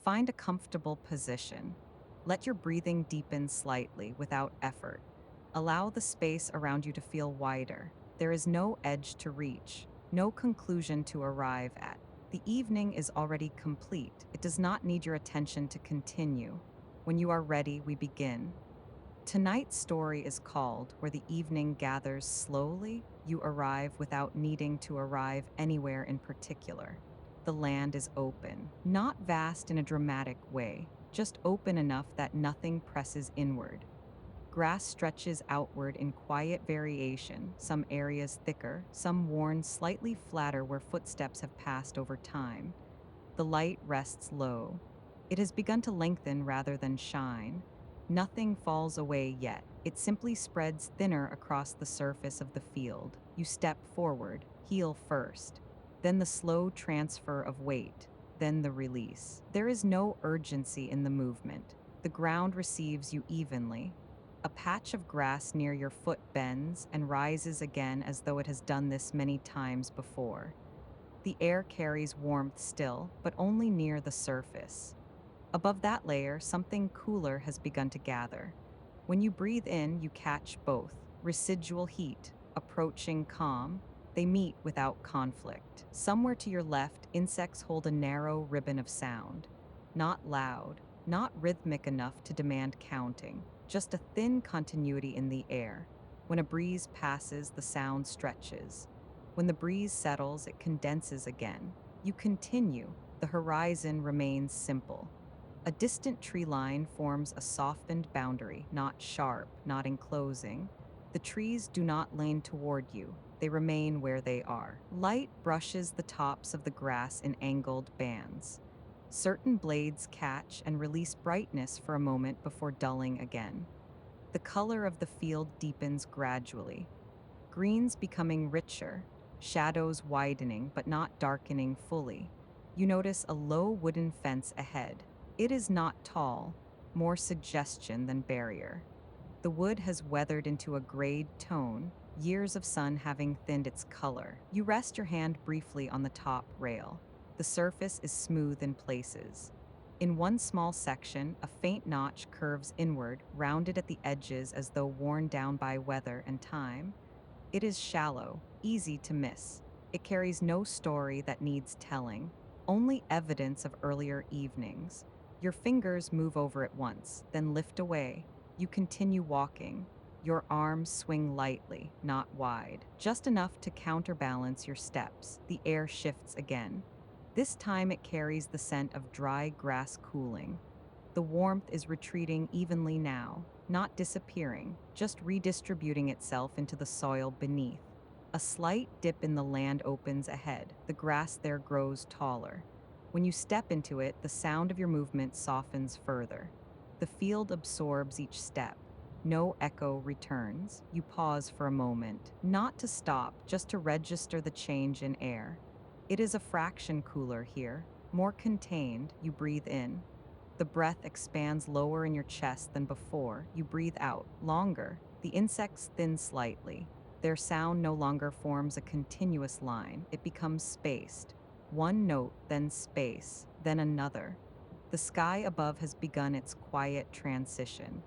Find a comfortable position. Let your breathing deepen slightly without effort. Allow the space around you to feel wider. There is no edge to reach, no conclusion to arrive at. The evening is already complete. It does not need your attention to continue. When you are ready, we begin. Tonight's story is called Where the Evening Gathers Slowly. You arrive without needing to arrive anywhere in particular. The land is open, not vast in a dramatic way, just open enough that nothing presses inward. Grass stretches outward in quiet variation, some areas thicker, some worn slightly flatter where footsteps have passed over time. The light rests low. It has begun to lengthen rather than shine. Nothing falls away yet. It simply spreads thinner across the surface of the field. You step forward, heel first, then the slow transfer of weight, then the release. There is no urgency in the movement. The ground receives you evenly. A patch of grass near your foot bends and rises again as though it has done this many times before. The air carries warmth still, but only near the surface. Above that layer, something cooler has begun to gather. When you breathe in, you catch both residual heat, approaching calm. They meet without conflict. Somewhere to your left, insects hold a narrow ribbon of sound. Not loud, not rhythmic enough to demand counting, just a thin continuity in the air. When a breeze passes, the sound stretches. When the breeze settles, it condenses again. You continue. The horizon remains simple. A distant tree line forms a softened boundary, not sharp, not enclosing. The trees do not lean toward you. They remain where they are. Light brushes the tops of the grass in angled bands. Certain blades catch and release brightness for a moment before dulling again. The color of the field deepens gradually. Greens becoming richer, shadows widening but not darkening fully. You notice a low wooden fence ahead. It is not tall, more suggestion than barrier. The wood has weathered into a grayed tone, years of sun having thinned its color. You rest your hand briefly on the top rail. The surface is smooth in places. In one small section, a faint notch curves inward, rounded at the edges as though worn down by weather and time. It is shallow, easy to miss. It carries no story that needs telling, only evidence of earlier evenings. Your fingers move over it once, then lift away. You continue walking. Your arms swing lightly, not wide, just enough to counterbalance your steps. The air shifts again. This time it carries the scent of dry grass cooling. The warmth is retreating evenly now, not disappearing, just redistributing itself into the soil beneath. A slight dip in the land opens ahead. The grass there grows taller. When you step into it, the sound of your movement softens further. The field absorbs each step. No echo returns. You pause for a moment, not to stop, just to register the change in air. It is a fraction cooler here, more contained. You breathe in. The breath expands lower in your chest than before. You breathe out, longer. The insects thin slightly. Their sound no longer forms a continuous line. It becomes spaced. One note, then space, then another. The sky above has begun its quiet transition.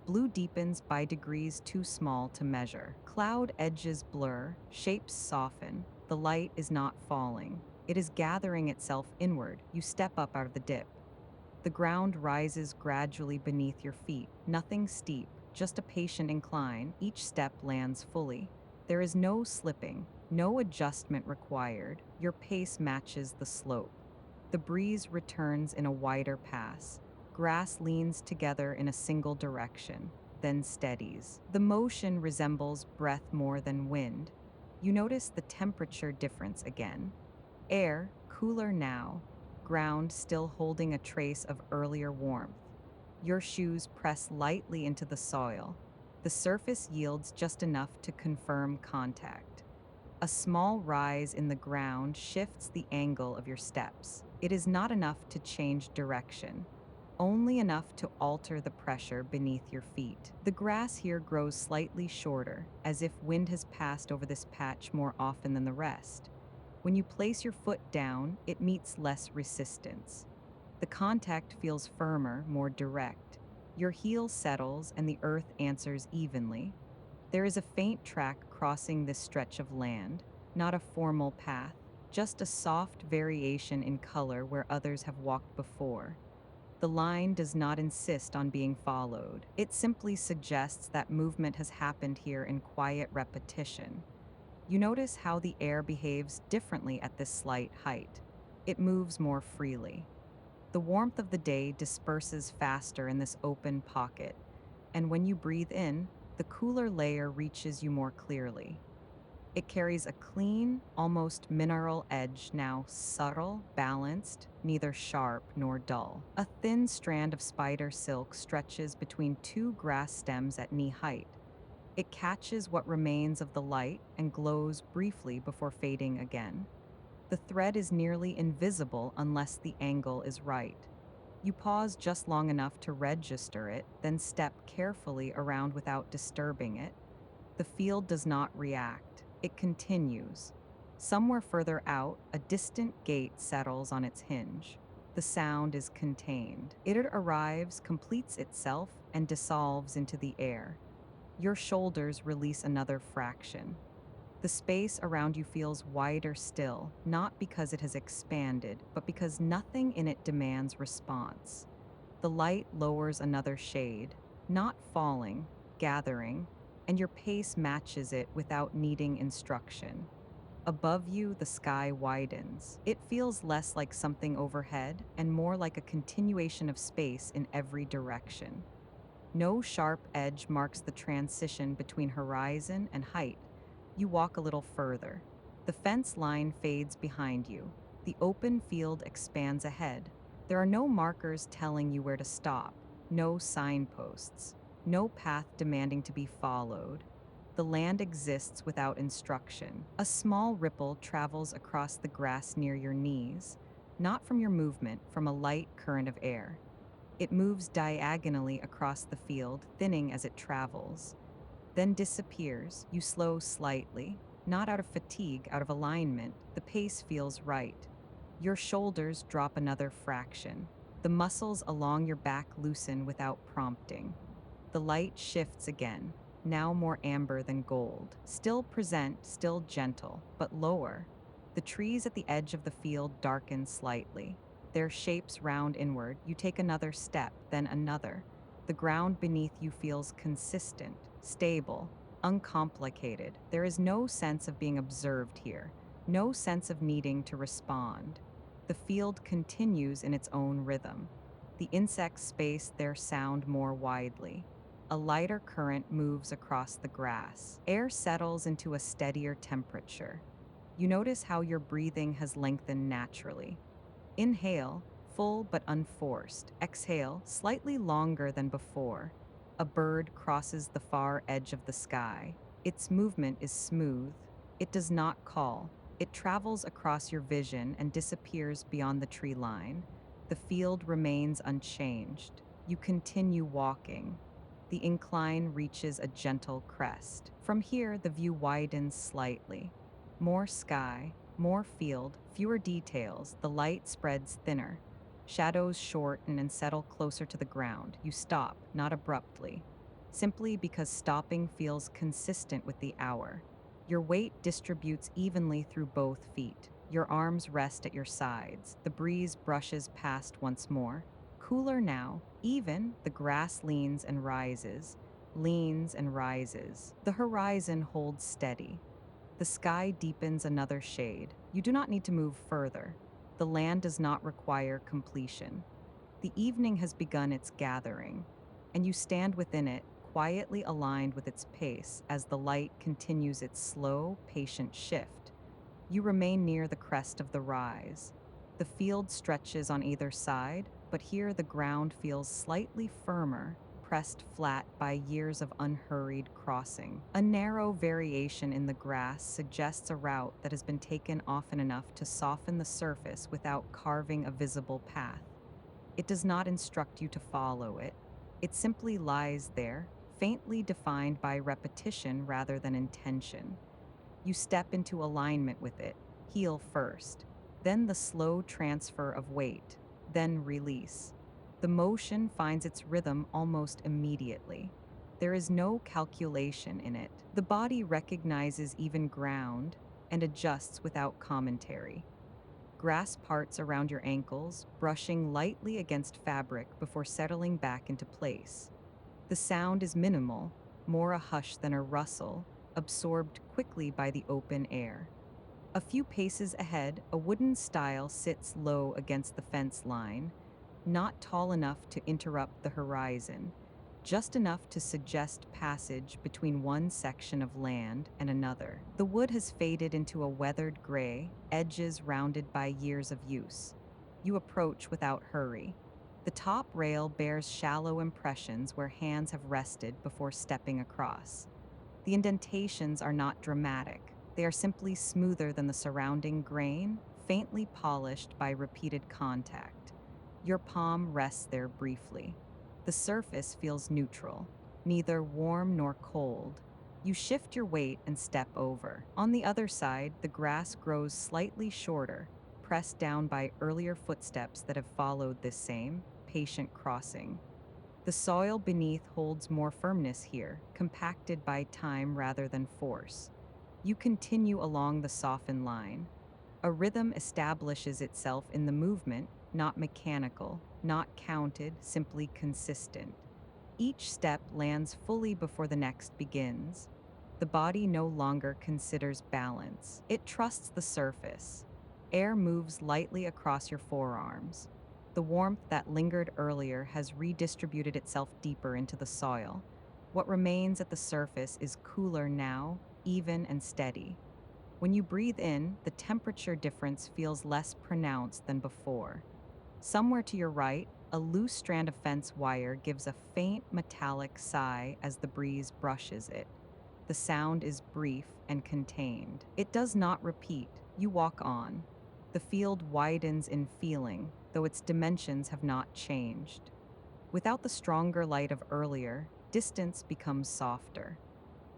Blue deepens by degrees too small to measure. Cloud edges blur, shapes soften. The light is not falling. It is gathering itself inward. You step up out of the dip. The ground rises gradually beneath your feet. Nothing steep, just a patient incline. Each step lands fully. There is no slipping, no adjustment required. Your pace matches the slope. The breeze returns in a wider pass. Grass leans together in a single direction, then steadies. The motion resembles breath more than wind. You notice the temperature difference again. Air, cooler now. Ground still holding a trace of earlier warmth. Your shoes press lightly into the soil. The surface yields just enough to confirm contact. A small rise in the ground shifts the angle of your steps. It is not enough to change direction, only enough to alter the pressure beneath your feet. The grass here grows slightly shorter, as if wind has passed over this patch more often than the rest. When you place your foot down, it meets less resistance. The contact feels firmer, more direct. Your heel settles and the earth answers evenly. There is a faint track crossing this stretch of land, not a formal path, just a soft variation in color where others have walked before. The line does not insist on being followed. It simply suggests that movement has happened here in quiet repetition. You notice how the air behaves differently at this slight height. It moves more freely. The warmth of the day disperses faster in this open pocket, and when you breathe in, the cooler layer reaches you more clearly. It carries a clean, almost mineral edge, now subtle, balanced, neither sharp nor dull. A thin strand of spider silk stretches between two grass stems at knee height. It catches what remains of the light and glows briefly before fading again. The thread is nearly invisible unless the angle is right. You pause just long enough to register it, then step carefully around without disturbing it. The field does not react. It continues. Somewhere further out, a distant gate settles on its hinge. The sound is contained. It arrives, completes itself, and dissolves into the air. Your shoulders release another fraction. The space around you feels wider still, not because it has expanded, but because nothing in it demands response. The light lowers another shade, not falling, gathering, and your pace matches it without needing instruction. Above you, the sky widens. It feels less like something overhead and more like a continuation of space in every direction. No sharp edge marks the transition between horizon and height. You walk a little further. The fence line fades behind you. The open field expands ahead. There are no markers telling you where to stop, no signposts, no path demanding to be followed. The land exists without instruction. A small ripple travels across the grass near your knees, not from your movement, from a light current of air. It moves diagonally across the field, thinning as it travels, then disappears. You slow slightly, not out of fatigue, out of alignment. The pace feels right. Your shoulders drop another fraction. The muscles along your back loosen without prompting. The light shifts again, now more amber than gold. Still present, still gentle, but lower. The trees at the edge of the field darken slightly. Their shapes round inward. You take another step, then another. The ground beneath you feels consistent, stable, uncomplicated. There is no sense of being observed here, no sense of needing to respond. The field continues in its own rhythm. The insects space their sound more widely. A lighter current moves across the grass. Air settles into a steadier temperature. You notice how your breathing has lengthened naturally. Inhale, full but unforced. Exhale, slightly longer than before. A bird crosses the far edge of the sky. Its movement is smooth. It does not call. It travels across your vision and disappears beyond the tree line. The field remains unchanged. You continue walking. The incline reaches a gentle crest. From here, the view widens slightly. More sky, more field, fewer details. The light spreads thinner. Shadows shorten and settle closer to the ground. You stop, not abruptly, simply because stopping feels consistent with the hour. Your weight distributes evenly through both feet. Your arms rest at your sides. The breeze brushes past once more. Cooler now, even, the grass leans and rises, leans and rises. The horizon holds steady. The sky deepens another shade. You do not need to move further. The land does not require completion. The evening has begun its gathering, and you stand within it, quietly aligned with its pace as the light continues its slow, patient shift. You remain near the crest of the rise. The field stretches on either side, but here the ground feels slightly firmer, pressed flat by years of unhurried crossing. A narrow variation in the grass suggests a route that has been taken often enough to soften the surface without carving a visible path. It does not instruct you to follow it. It simply lies there, faintly defined by repetition rather than intention. You step into alignment with it, heel first, then the slow transfer of weight, then release. The motion finds its rhythm almost immediately. There is no calculation in it. The body recognizes even ground and adjusts without commentary. Grass parts around your ankles, brushing lightly against fabric before settling back into place. The sound is minimal, more a hush than a rustle, absorbed quickly by the open air. A few paces ahead, a wooden stile sits low against the fence line, not tall enough to interrupt the horizon, just enough to suggest passage between one section of land and another. The wood has faded into a weathered gray, edges rounded by years of use. You approach without hurry. The top rail bears shallow impressions where hands have rested before stepping across. The indentations are not dramatic. They are simply smoother than the surrounding grain, faintly polished by repeated contact. Your palm rests there briefly. The surface feels neutral, neither warm nor cold. You shift your weight and step over. On the other side, the grass grows slightly shorter, pressed down by earlier footsteps that have followed this same, patient crossing. The soil beneath holds more firmness here, compacted by time rather than force. You continue along the softened line. A rhythm establishes itself in the movement, not mechanical, not counted, simply consistent. Each step lands fully before the next begins. The body no longer considers balance. It trusts the surface. Air moves lightly across your forearms. The warmth that lingered earlier has redistributed itself deeper into the soil. What remains at the surface is cooler now, even and steady. When you breathe in, the temperature difference feels less pronounced than before. Somewhere to your right, a loose strand of fence wire gives a faint metallic sigh as the breeze brushes it. The sound is brief and contained. It does not repeat. You walk on. The field widens in feeling, though its dimensions have not changed. Without the stronger light of earlier, distance becomes softer.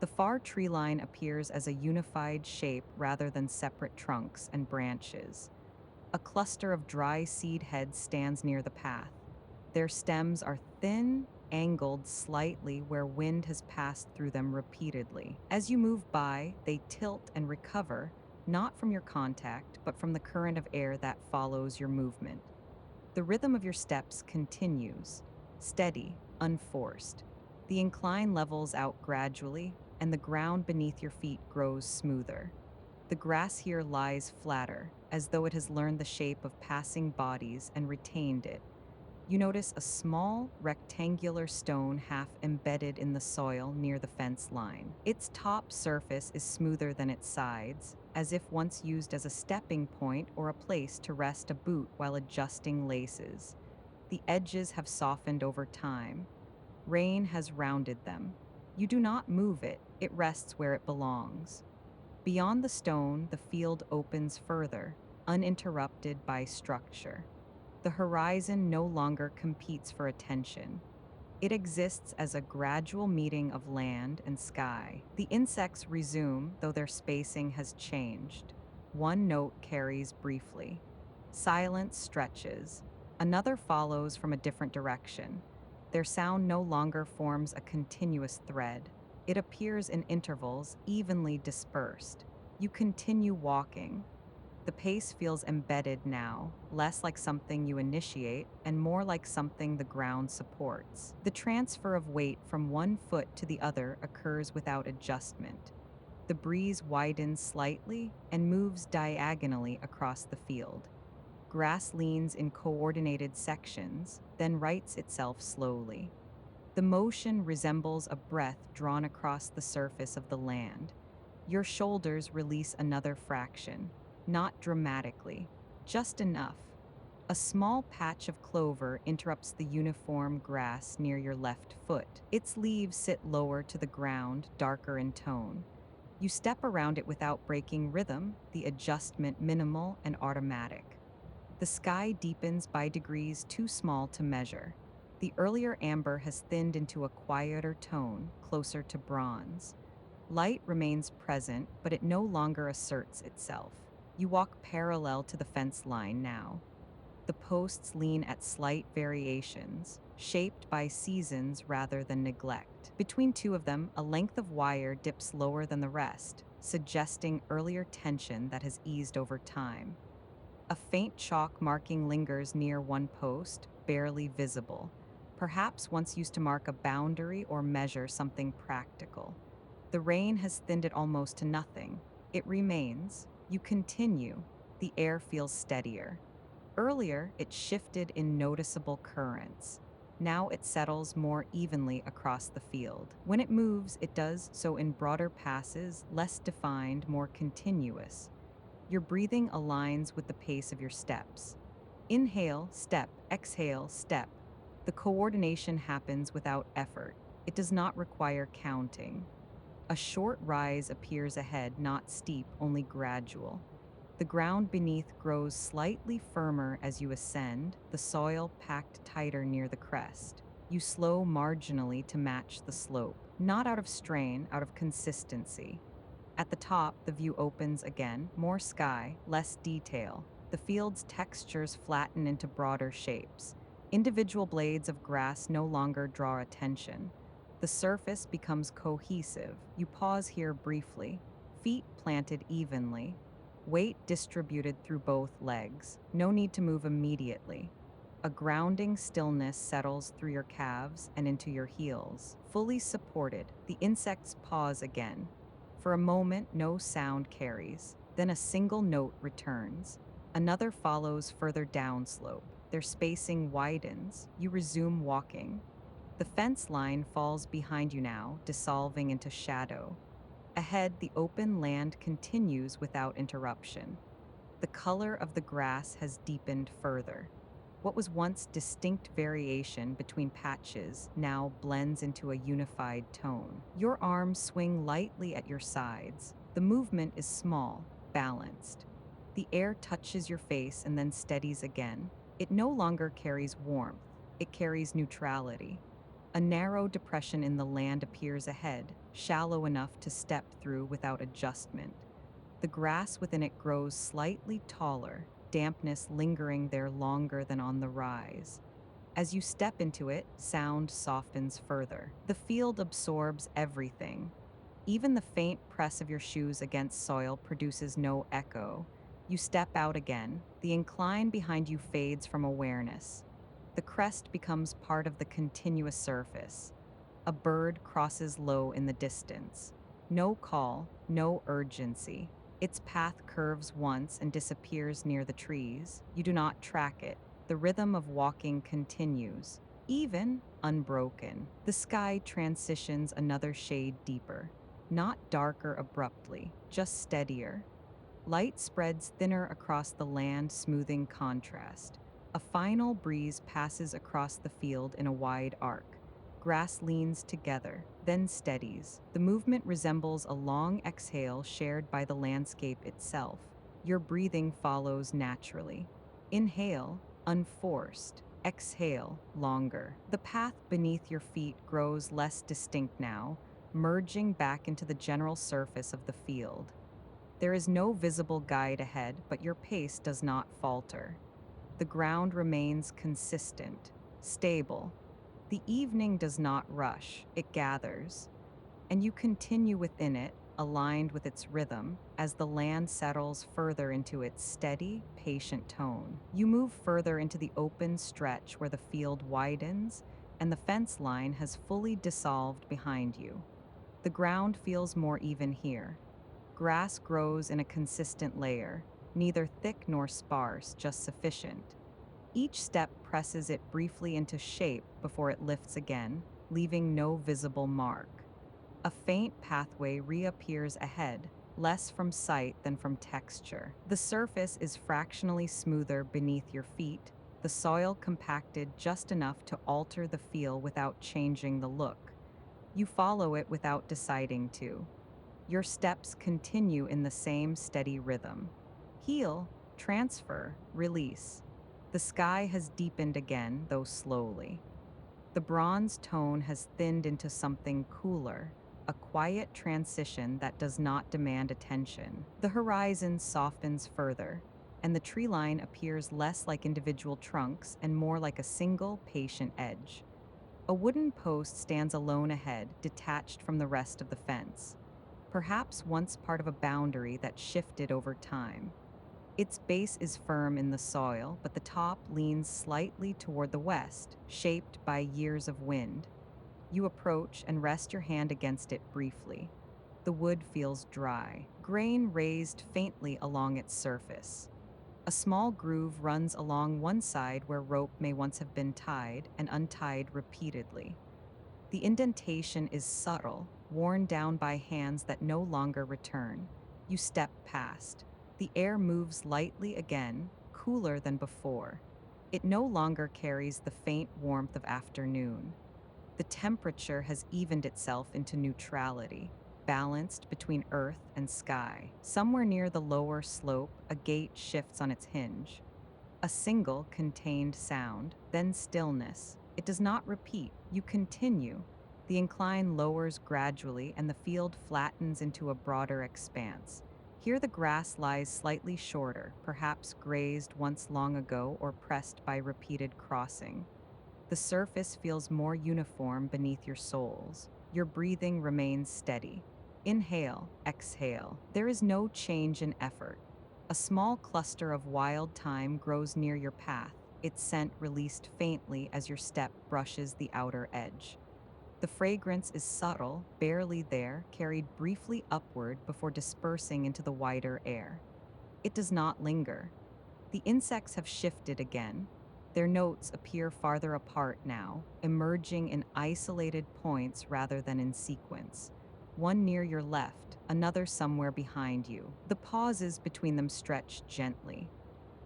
The far tree line appears as a unified shape rather than separate trunks and branches. A cluster of dry seed heads stands near the path. Their stems are thin, angled slightly where wind has passed through them repeatedly. As you move by, they tilt and recover, not from your contact, but from the current of air that follows your movement. The rhythm of your steps continues, steady, unforced. The incline levels out gradually, and the ground beneath your feet grows smoother. The grass here lies flatter, as though it has learned the shape of passing bodies and retained it. You notice a small, rectangular stone half embedded in the soil near the fence line. Its top surface is smoother than its sides, as if once used as a stepping point or a place to rest a boot while adjusting laces. The edges have softened over time. Rain has rounded them. You do not move it, it rests where it belongs. Beyond the stone, the field opens further, uninterrupted by structure. The horizon no longer competes for attention. It exists as a gradual meeting of land and sky. The insects resume, though their spacing has changed. One note carries briefly. Silence stretches. Another follows from a different direction. Their sound no longer forms a continuous thread. It appears in intervals, evenly dispersed. You continue walking. The pace feels embedded now, less like something you initiate and more like something the ground supports. The transfer of weight from one foot to the other occurs without adjustment. The breeze widens slightly and moves diagonally across the field. Grass leans in coordinated sections, then rights itself slowly. The motion resembles a breath drawn across the surface of the land. Your shoulders release another fraction, not dramatically, just enough. A small patch of clover interrupts the uniform grass near your left foot. Its leaves sit lower to the ground, darker in tone. You step around it without breaking rhythm, the adjustment minimal and automatic. The sky deepens by degrees too small to measure. The earlier amber has thinned into a quieter tone, closer to bronze. Light remains present, but it no longer asserts itself. You walk parallel to the fence line now. The posts lean at slight variations, shaped by seasons rather than neglect. Between two of them, a length of wire dips lower than the rest, suggesting earlier tension that has eased over time. A faint chalk marking lingers near one post, barely visible, perhaps once used to mark a boundary or measure something practical. The rain has thinned it almost to nothing. It remains. You continue. The air feels steadier. Earlier, it shifted in noticeable currents. Now it settles more evenly across the field. When it moves, it does so in broader passes, less defined, more continuous. Your breathing aligns with the pace of your steps. Inhale, step, exhale, step. The coordination happens without effort. It does not require counting. A short rise appears ahead, not steep, only gradual. The ground beneath grows slightly firmer as you ascend, the soil packed tighter near the crest. You slow marginally to match the slope, not out of strain, out of consistency. At the top, the view opens again, more sky, less detail. The field's textures flatten into broader shapes. Individual blades of grass no longer draw attention. The surface becomes cohesive. You pause here briefly, feet planted evenly, weight distributed through both legs. No need to move immediately. A grounding stillness settles through your calves and into your heels. Fully supported, the insects pause again. For a moment, no sound carries. Then a single note returns. Another follows further downslope. Their spacing widens. You resume walking. The fence line falls behind you now, dissolving into shadow. Ahead, the open land continues without interruption. The color of the grass has deepened further. What was once distinct variation between patches now blends into a unified tone. Your arms swing lightly at your sides. The movement is small, balanced. The air touches your face and then steadies again. It no longer carries warmth, it carries neutrality. A narrow depression in the land appears ahead, shallow enough to step through without adjustment. The grass within it grows slightly taller, dampness lingering there longer than on the rise. As you step into it, sound softens further. The field absorbs everything. Even the faint press of your shoes against soil produces no echo. You step out again. The incline behind you fades from awareness. The crest becomes part of the continuous surface. A bird crosses low in the distance. No call, no urgency. Its path curves once and disappears near the trees. You do not track it. The rhythm of walking continues, even unbroken. The sky transitions another shade deeper, not darker abruptly, just steadier. Light spreads thinner across the land, smoothing contrast. A final breeze passes across the field in a wide arc. Grass leans together, then steadies. The movement resembles a long exhale shared by the landscape itself. Your breathing follows naturally. Inhale, unforced. Exhale, longer. The path beneath your feet grows less distinct now, merging back into the general surface of the field. There is no visible guide ahead, but your pace does not falter. The ground remains consistent, stable. The evening does not rush, it gathers, and you continue within it, aligned with its rhythm, as the land settles further into its steady, patient tone. You move further into the open stretch where the field widens, and the fence line has fully dissolved behind you. The ground feels more even here. Grass grows in a consistent layer, neither thick nor sparse, just sufficient. Each step presses it briefly into shape before it lifts again, leaving no visible mark. A faint pathway reappears ahead, less from sight than from texture. The surface is fractionally smoother beneath your feet, the soil compacted just enough to alter the feel without changing the look. You follow it without deciding to. Your steps continue in the same steady rhythm. Heal, transfer, release. The sky has deepened again, though slowly. The bronze tone has thinned into something cooler, a quiet transition that does not demand attention. The horizon softens further, and the tree line appears less like individual trunks and more like a single, patient edge. A wooden post stands alone ahead, detached from the rest of the fence, perhaps once part of a boundary that shifted over time. Its base is firm in the soil, but the top leans slightly toward the west, shaped by years of wind. You approach and rest your hand against it briefly. The wood feels dry, grain raised faintly along its surface. A small groove runs along one side where rope may once have been tied and untied repeatedly. The indentation is subtle, worn down by hands that no longer return. You step past. The air moves lightly again, cooler than before. It no longer carries the faint warmth of afternoon. The temperature has evened itself into neutrality, balanced between earth and sky. Somewhere near the lower slope, a gate shifts on its hinge. A single contained sound, then stillness. It does not repeat, you continue. The incline lowers gradually and the field flattens into a broader expanse. Here the grass lies slightly shorter, perhaps grazed once long ago or pressed by repeated crossing. The surface feels more uniform beneath your soles. Your breathing remains steady. Inhale, exhale. There is no change in effort. A small cluster of wild thyme grows near your path, its scent released faintly as your step brushes the outer edge. The fragrance is subtle, barely there, carried briefly upward before dispersing into the wider air. It does not linger. The insects have shifted again. Their notes appear farther apart now, emerging in isolated points rather than in sequence. One near your left, another somewhere behind you. The pauses between them stretch gently.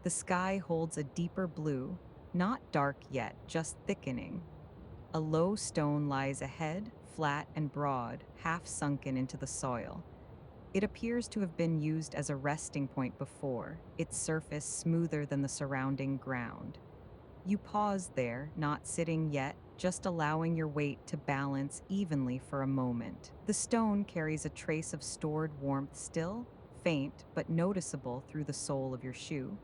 The sky holds a deeper blue, not dark yet, just thickening. A low stone lies ahead, flat and broad, half sunken into the soil. It appears to have been used as a resting point before, its surface smoother than the surrounding ground. You pause there, not sitting yet, just allowing your weight to balance evenly for a moment. The stone carries a trace of stored warmth still, faint but noticeable through the sole of your shoe.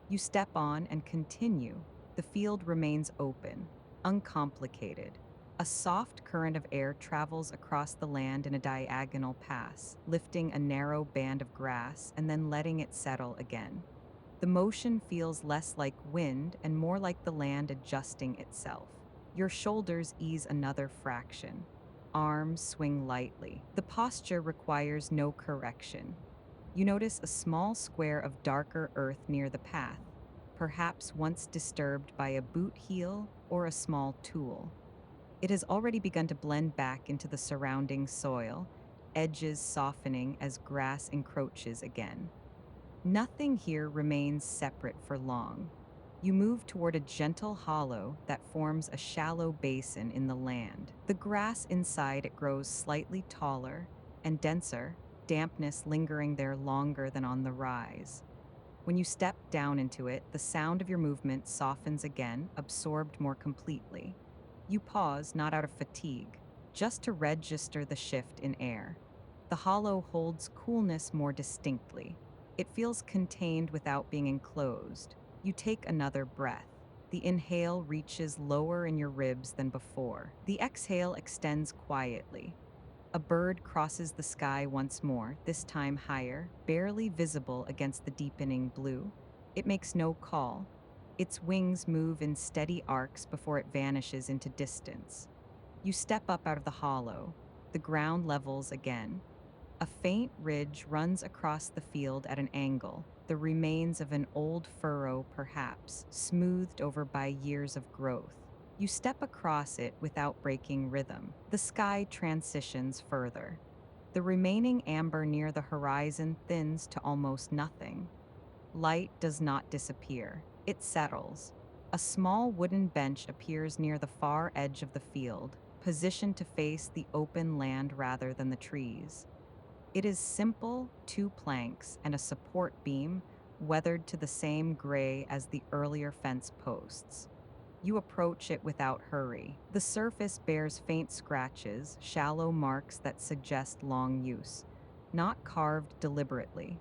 You step on and continue. The field remains open, uncomplicated. A soft current of air travels across the land in a diagonal pass, lifting a narrow band of grass and then letting it settle again. The motion feels less like wind and more like the land adjusting itself. Your shoulders ease another fraction. Arms swing lightly. The posture requires no correction. You notice a small square of darker earth near the path, perhaps once disturbed by a boot heel or a small tool. It has already begun to blend back into the surrounding soil, edges softening as grass encroaches again. Nothing here remains separate for long. You move toward a gentle hollow that forms a shallow basin in the land. The grass inside it grows slightly taller and denser, dampness lingering there longer than on the rise. When you step down into it, the sound of your movement softens again, absorbed more completely. You pause, not out of fatigue, just to register the shift in air. The hollow holds coolness more distinctly. It feels contained without being enclosed. You take another breath. The inhale reaches lower in your ribs than before. The exhale extends quietly. A bird crosses the sky once more, this time higher, barely visible against the deepening blue. It makes no call. Its wings move in steady arcs before it vanishes into distance. You step up out of the hollow. The ground levels again. A faint ridge runs across the field at an angle, the remains of an old furrow perhaps, smoothed over by years of growth. You step across it without breaking rhythm. The sky transitions further. The remaining amber near the horizon thins to almost nothing. Light does not disappear. It settles. A small wooden bench appears near the far edge of the field, positioned to face the open land rather than the trees. It is simple, two planks and a support beam, weathered to the same gray as the earlier fence posts. You approach it without hurry. The surface bears faint scratches, shallow marks that suggest long use, not carved deliberately,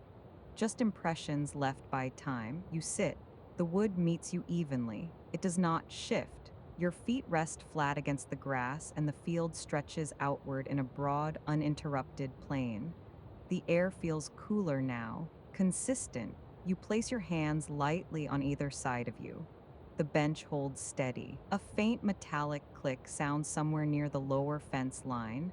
just impressions left by time. You sit. The wood meets you evenly. It does not shift. Your feet rest flat against the grass, and the field stretches outward in a broad, uninterrupted plain. The air feels cooler now, consistent. You place your hands lightly on either side of you. The bench holds steady. A faint metallic click sounds somewhere near the lower fence line,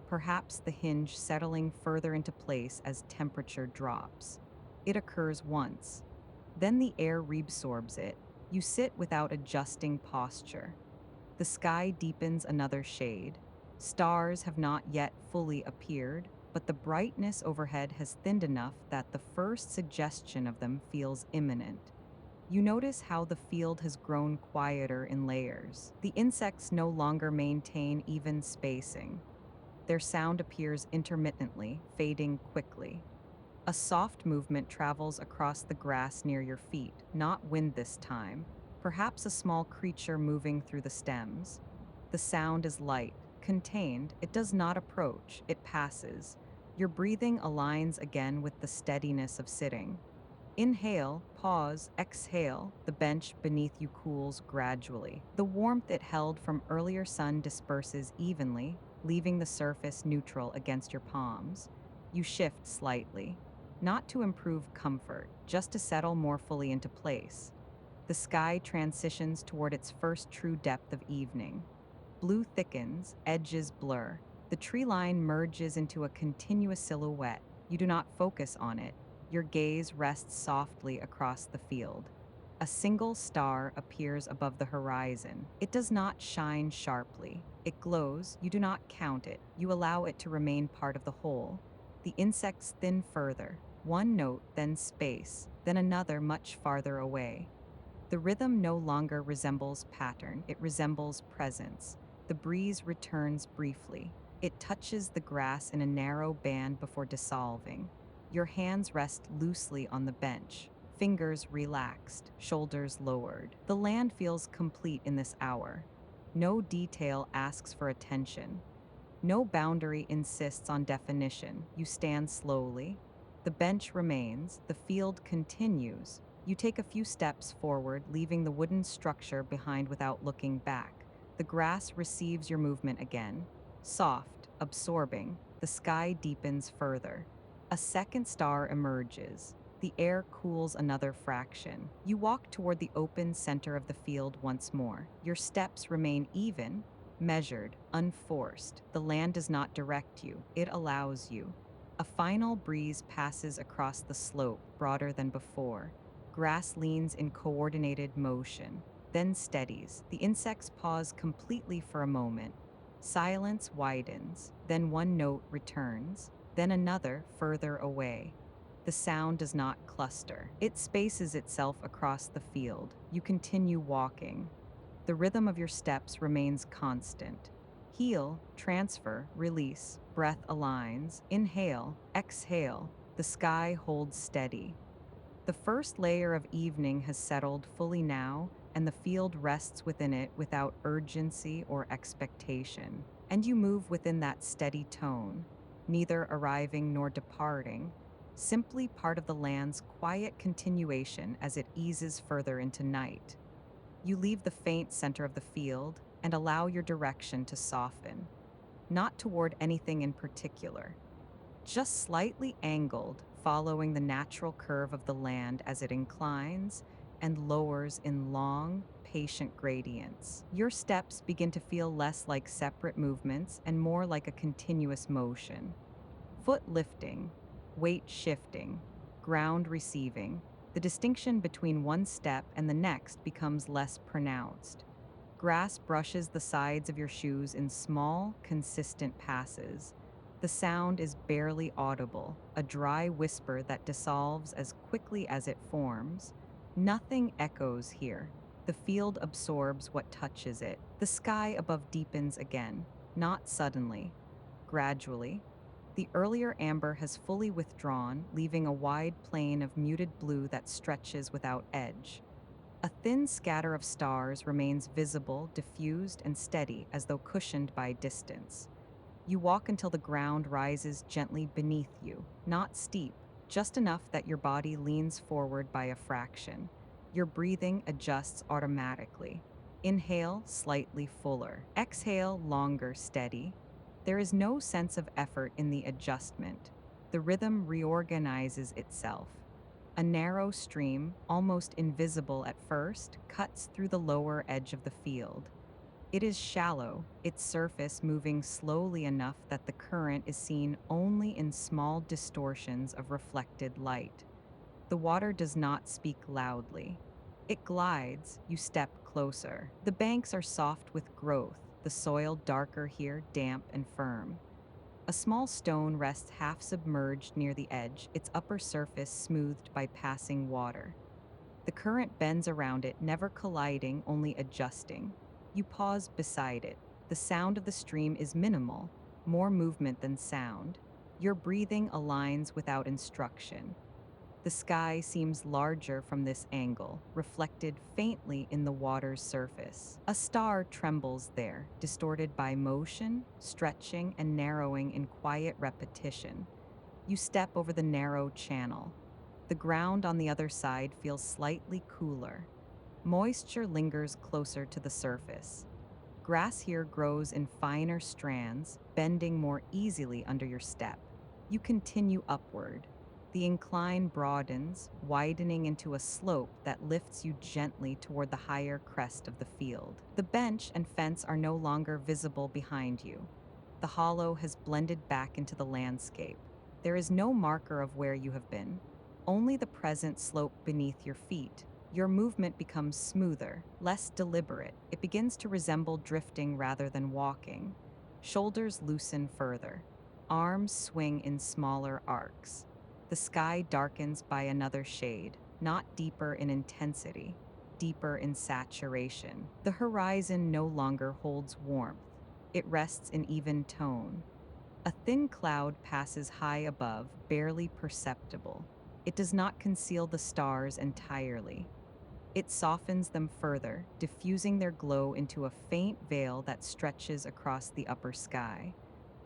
perhaps the hinge settling further into place as temperature drops. It occurs once. Then the air reabsorbs it. You sit without adjusting posture. The sky deepens another shade. Stars have not yet fully appeared, but the brightness overhead has thinned enough that the first suggestion of them feels imminent. You notice how the field has grown quieter in layers. The insects no longer maintain even spacing. Their sound appears intermittently, fading quickly. A soft movement travels across the grass near your feet, not wind this time, perhaps a small creature moving through the stems. The sound is light, contained. It does not approach, it passes. Your breathing aligns again with the steadiness of sitting. Inhale, pause, exhale. The bench beneath you cools gradually. The warmth it held from earlier sun disperses evenly, leaving the surface neutral against your palms. You shift slightly, not to improve comfort, just to settle more fully into place. The sky transitions toward its first true depth of evening. Blue thickens, edges blur. The tree line merges into a continuous silhouette. You do not focus on it. Your gaze rests softly across the field. A single star appears above the horizon. It does not shine sharply. It glows. You do not count it. You allow it to remain part of the whole. The insects thin further. One note, then space, then another much farther away. The rhythm no longer resembles pattern. It resembles presence. The breeze returns briefly. It touches the grass in a narrow band before dissolving. Your hands rest loosely on the bench, fingers relaxed, shoulders lowered. The land feels complete in this hour. No detail asks for attention. No boundary insists on definition. You stand slowly. The bench remains. The field continues. You take a few steps forward, leaving the wooden structure behind without looking back. The grass receives your movement again. Soft, absorbing. The sky deepens further. A second star emerges. The air cools another fraction. You walk toward the open center of the field once more. Your steps remain even, measured, unforced. The land does not direct you, it allows you. A final breeze passes across the slope, broader than before. Grass leans in coordinated motion, then steadies. The insects pause completely for a moment. Silence widens, then one note returns, then another further away. The sound does not cluster. It spaces itself across the field. You continue walking. The rhythm of your steps remains constant. Heel, transfer, release, breath aligns, inhale, exhale. The sky holds steady. The first layer of evening has settled fully now, and the field rests within it without urgency or expectation. And you move within that steady tone, neither arriving nor departing, simply part of the land's quiet continuation as it eases further into night. You leave the faint center of the field and allow your direction to soften, not toward anything in particular, just slightly angled, following the natural curve of the land as it inclines and lowers in long, patient gradients. Your steps begin to feel less like separate movements and more like a continuous motion. Foot lifting, weight shifting, ground receiving. The distinction between one step and the next becomes less pronounced. Grass brushes the sides of your shoes in small, consistent passes. The sound is barely audible, a dry whisper that dissolves as quickly as it forms. Nothing echoes here. The field absorbs what touches it. The sky above deepens again, not suddenly, gradually. The earlier amber has fully withdrawn, leaving a wide plain of muted blue that stretches without edge. A thin scatter of stars remains visible, diffused, and steady as though cushioned by distance. You walk until the ground rises gently beneath you, not steep, just enough that your body leans forward by a fraction. Your breathing adjusts automatically. Inhale slightly fuller. Exhale longer, steady. There is no sense of effort in the adjustment. The rhythm reorganizes itself. A narrow stream, almost invisible at first, cuts through the lower edge of the field. It is shallow, its surface moving slowly enough that the current is seen only in small distortions of reflected light. The water does not speak loudly. It glides, you step closer. The banks are soft with growth, the soil darker here, damp and firm. A small stone rests half submerged near the edge, its upper surface smoothed by passing water. The current bends around it, never colliding, only adjusting. You pause beside it. The sound of the stream is minimal, more movement than sound. Your breathing aligns without instruction. The sky seems larger from this angle, reflected faintly in the water's surface. A star trembles there, distorted by motion, stretching, and narrowing in quiet repetition. You step over the narrow channel. The ground on the other side feels slightly cooler. Moisture lingers closer to the surface. Grass here grows in finer strands, bending more easily under your step. You continue upward. The incline broadens, widening into a slope that lifts you gently toward the higher crest of the field. The bench and fence are no longer visible behind you. The hollow has blended back into the landscape. There is no marker of where you have been, only the present slope beneath your feet. Your movement becomes smoother, less deliberate. It begins to resemble drifting rather than walking. Shoulders loosen further. Arms swing in smaller arcs. The sky darkens by another shade, not deeper in intensity, deeper in saturation. The horizon no longer holds warmth. It rests in even tone. A thin cloud passes high above, barely perceptible. It does not conceal the stars entirely. It softens them further, diffusing their glow into a faint veil that stretches across the upper sky.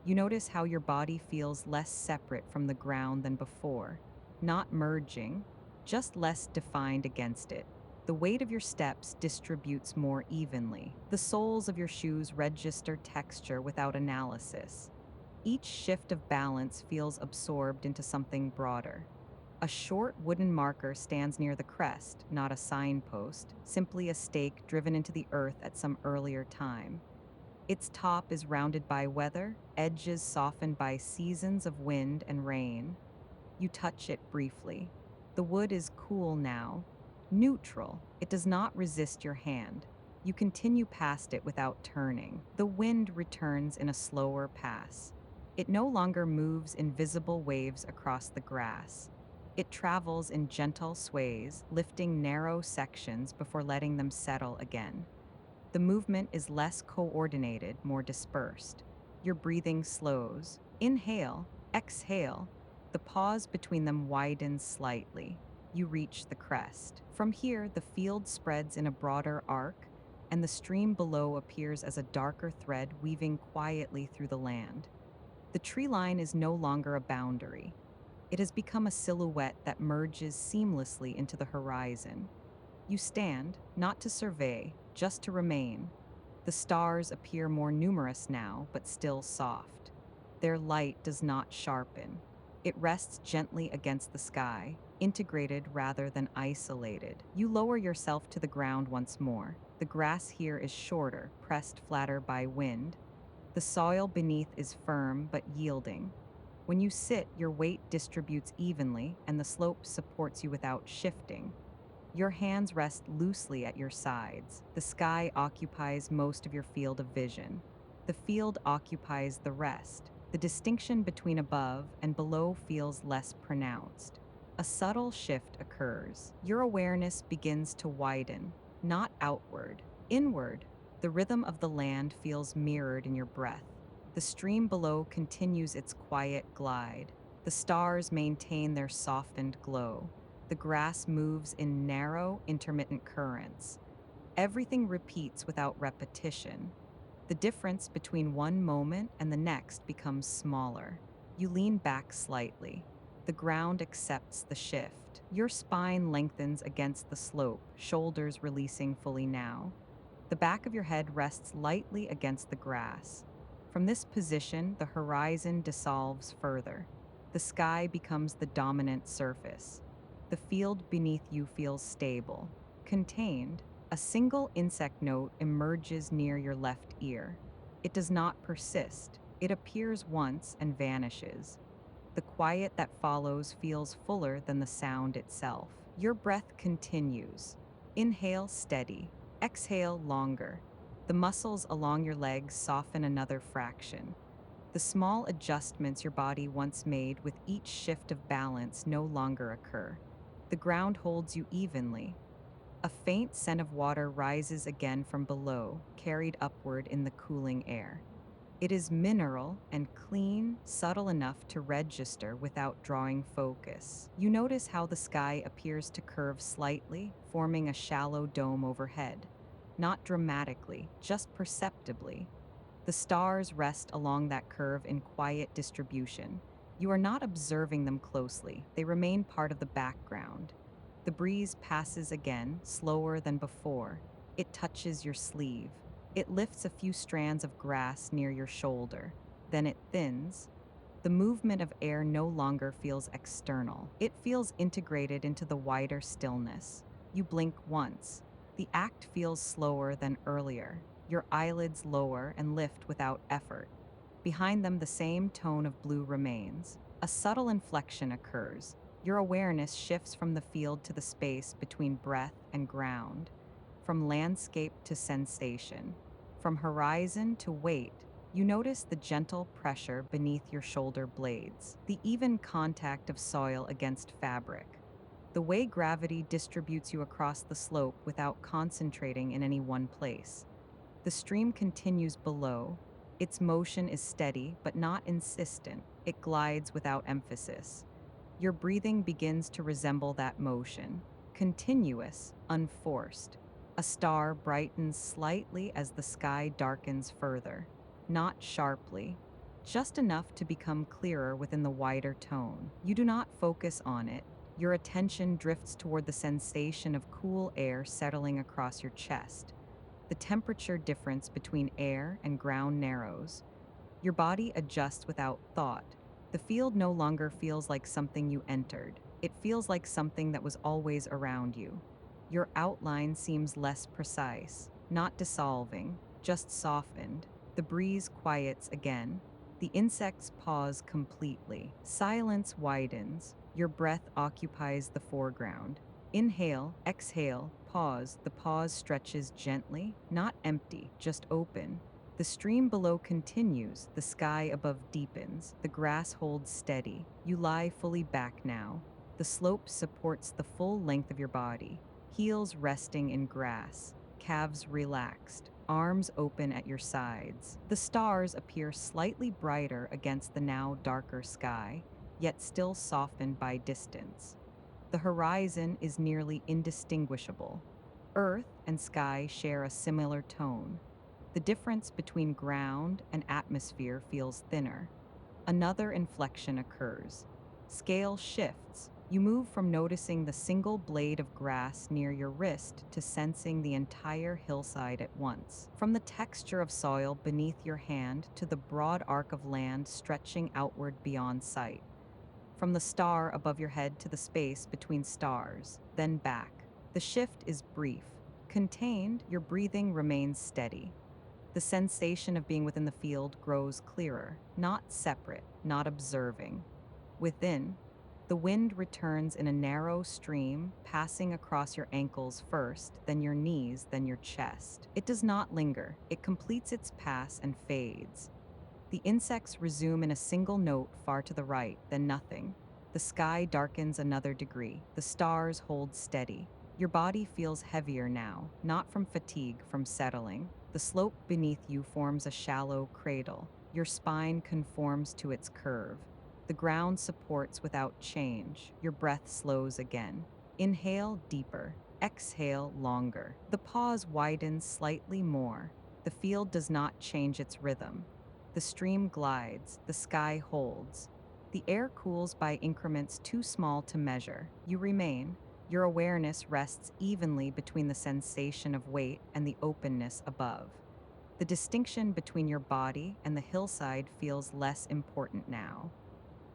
You notice how your body feels less separate from the ground than before, not merging, just less defined against it. The weight of your steps distributes more evenly. The soles of your shoes register texture without analysis. Each shift of balance feels absorbed into something broader. A short wooden marker stands near the crest, not a signpost, simply a stake driven into the earth at some earlier time. Its top is rounded by weather, edges softened by seasons of wind and rain. You touch it briefly. The wood is cool now, neutral. It does not resist your hand. You continue past it without turning. The wind returns in a slower pass. It no longer moves in visible waves across the grass. It travels in gentle sways, lifting narrow sections before letting them settle again. The movement is less coordinated, more dispersed. Your breathing slows. Inhale, exhale. The pause between them widens slightly. You reach the crest. From here, the field spreads in a broader arc, and the stream below appears as a darker thread weaving quietly through the land. The tree line is no longer a boundary. It has become a silhouette that merges seamlessly into the horizon. You stand, not to survey, just to remain. The stars appear more numerous now, but still soft. Their light does not sharpen. It rests gently against the sky, integrated rather than isolated. You lower yourself to the ground once more. The grass here is shorter, pressed flatter by wind. The soil beneath is firm but yielding. When you sit, your weight distributes evenly, and the slope supports you without shifting. Your hands rest loosely at your sides. The sky occupies most of your field of vision. The field occupies the rest. The distinction between above and below feels less pronounced. A subtle shift occurs. Your awareness begins to widen, not outward, inward. The rhythm of the land feels mirrored in your breath. The stream below continues its quiet glide. The stars maintain their softened glow. The grass moves in narrow, intermittent currents. Everything repeats without repetition. The difference between one moment and the next becomes smaller. You lean back slightly. The ground accepts the shift. Your spine lengthens against the slope, shoulders releasing fully now. The back of your head rests lightly against the grass. From this position, the horizon dissolves further. The sky becomes the dominant surface. The field beneath you feels stable, contained. A single insect note emerges near your left ear. It does not persist. It appears once and vanishes. The quiet that follows feels fuller than the sound itself. Your breath continues. Inhale steady. Exhale longer. The muscles along your legs soften another fraction. The small adjustments your body once made with each shift of balance no longer occur. The ground holds you evenly. A faint scent of water rises again from below, carried upward in the cooling air. It is mineral and clean, subtle enough to register without drawing focus. You notice how the sky appears to curve slightly, forming a shallow dome overhead. Not dramatically, just perceptibly. The stars rest along that curve in quiet distribution. You are not observing them closely, they remain part of the background. The breeze passes again, slower than before. It touches your sleeve. It lifts a few strands of grass near your shoulder. Then it thins. The movement of air no longer feels external. It feels integrated into the wider stillness. You blink once. The act feels slower than earlier. Your eyelids lower and lift without effort. Behind them, the same tone of blue remains. A subtle inflection occurs. Your awareness shifts from the field to the space between breath and ground, from landscape to sensation, from horizon to weight. You notice the gentle pressure beneath your shoulder blades, the even contact of soil against fabric, the way gravity distributes you across the slope without concentrating in any one place. The stream continues below. Its motion is steady but not insistent. It glides without emphasis. Your breathing begins to resemble that motion, continuous, unforced. A star brightens slightly as the sky darkens further, not sharply, just enough to become clearer within the wider tone. You do not focus on it. Your attention drifts toward the sensation of cool air settling across your chest. The temperature difference between air and ground narrows. Your body adjusts without thought. The field no longer feels like something you entered. It feels like something that was always around you. Your outline seems less precise, not dissolving, just softened. The breeze quiets again. The insects pause completely. Silence widens. Your breath occupies the foreground. Inhale, exhale, pause. The pause stretches gently, not empty, just open. The stream below continues, the sky above deepens, the grass holds steady. You lie fully back now. The slope supports the full length of your body, heels resting in grass, calves relaxed, arms open at your sides. The stars appear slightly brighter against the now darker sky, yet still softened by distance. The horizon is nearly indistinguishable. Earth and sky share a similar tone. The difference between ground and atmosphere feels thinner. Another inflection occurs. Scale shifts. You move from noticing the single blade of grass near your wrist to sensing the entire hillside at once. From the texture of soil beneath your hand to the broad arc of land stretching outward beyond sight. From the star above your head to the space between stars, then back. The shift is brief. Contained, your breathing remains steady. The sensation of being within the field grows clearer, not separate, not observing. Within, the wind returns in a narrow stream, passing across your ankles first, then your knees, then your chest. It does not linger. It completes its pass and fades. The insects resume in a single note far to the right, then nothing. The sky darkens another degree. The stars hold steady. Your body feels heavier now, not from fatigue, from settling. The slope beneath you forms a shallow cradle. Your spine conforms to its curve. The ground supports without change. Your breath slows again. Inhale deeper. Exhale longer. The pause widens slightly more. The field does not change its rhythm. The stream glides. The sky holds. The air cools by increments too small to measure. You remain. Your awareness rests evenly between the sensation of weight and the openness above. The distinction between your body and the hillside feels less important now.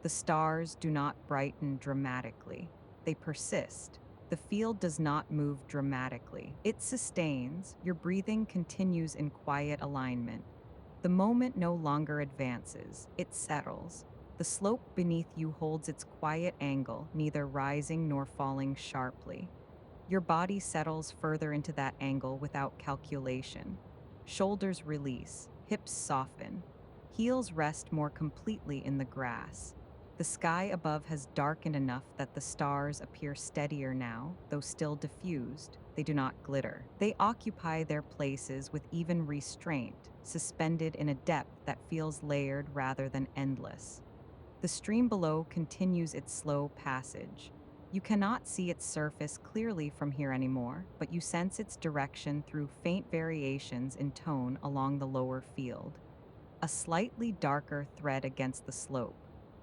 The stars do not brighten dramatically, they persist. The field does not move dramatically. It sustains, your breathing continues in quiet alignment. The moment no longer advances, it settles. The slope beneath you holds its quiet angle, neither rising nor falling sharply. Your body settles further into that angle without calculation. Shoulders release, hips soften, heels rest more completely in the grass. The sky above has darkened enough that the stars appear steadier now, though still diffused. They do not glitter. They occupy their places with even restraint, suspended in a depth that feels layered rather than endless. The stream below continues its slow passage. You cannot see its surface clearly from here anymore, but you sense its direction through faint variations in tone along the lower field. A slightly darker thread against the slope,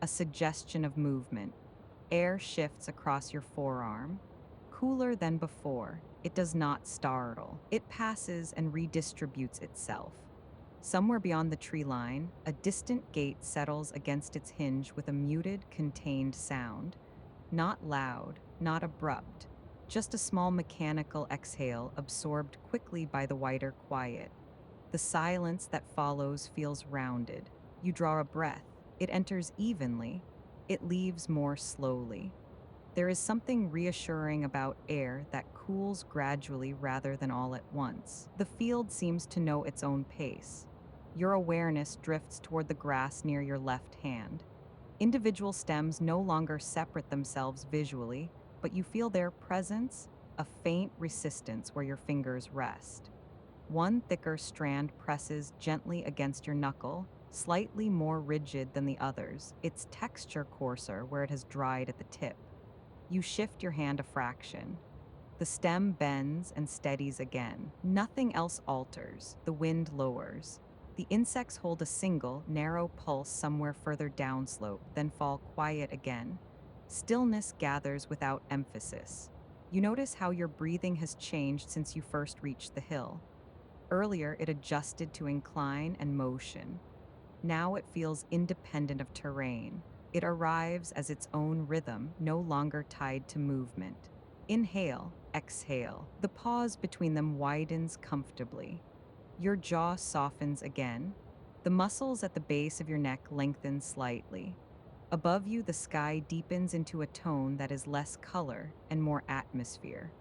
a suggestion of movement. Air shifts across your forearm. Cooler than before, it does not startle. It passes and redistributes itself. Somewhere beyond the tree line, a distant gate settles against its hinge with a muted, contained sound. Not loud, not abrupt, just a small mechanical exhale absorbed quickly by the wider quiet. The silence that follows feels rounded. You draw a breath. It enters evenly. It leaves more slowly. There is something reassuring about air that cools gradually rather than all at once. The field seems to know its own pace. Your awareness drifts toward the grass near your left hand. Individual stems no longer separate themselves visually, but you feel their presence, a faint resistance where your fingers rest. One thicker strand presses gently against your knuckle, slightly more rigid than the others, its texture coarser where it has dried at the tip. You shift your hand a fraction. The stem bends and steadies again. Nothing else alters. The wind lowers. The insects hold a single, narrow pulse somewhere further downslope, then fall quiet again. Stillness gathers without emphasis. You notice how your breathing has changed since you first reached the hill. Earlier, it adjusted to incline and motion. Now it feels independent of terrain. It arrives as its own rhythm, no longer tied to movement. Inhale, exhale. The pause between them widens comfortably. Your jaw softens again. The muscles at the base of your neck lengthen slightly. Above you, the sky deepens into a tone that is less color and more atmosphere.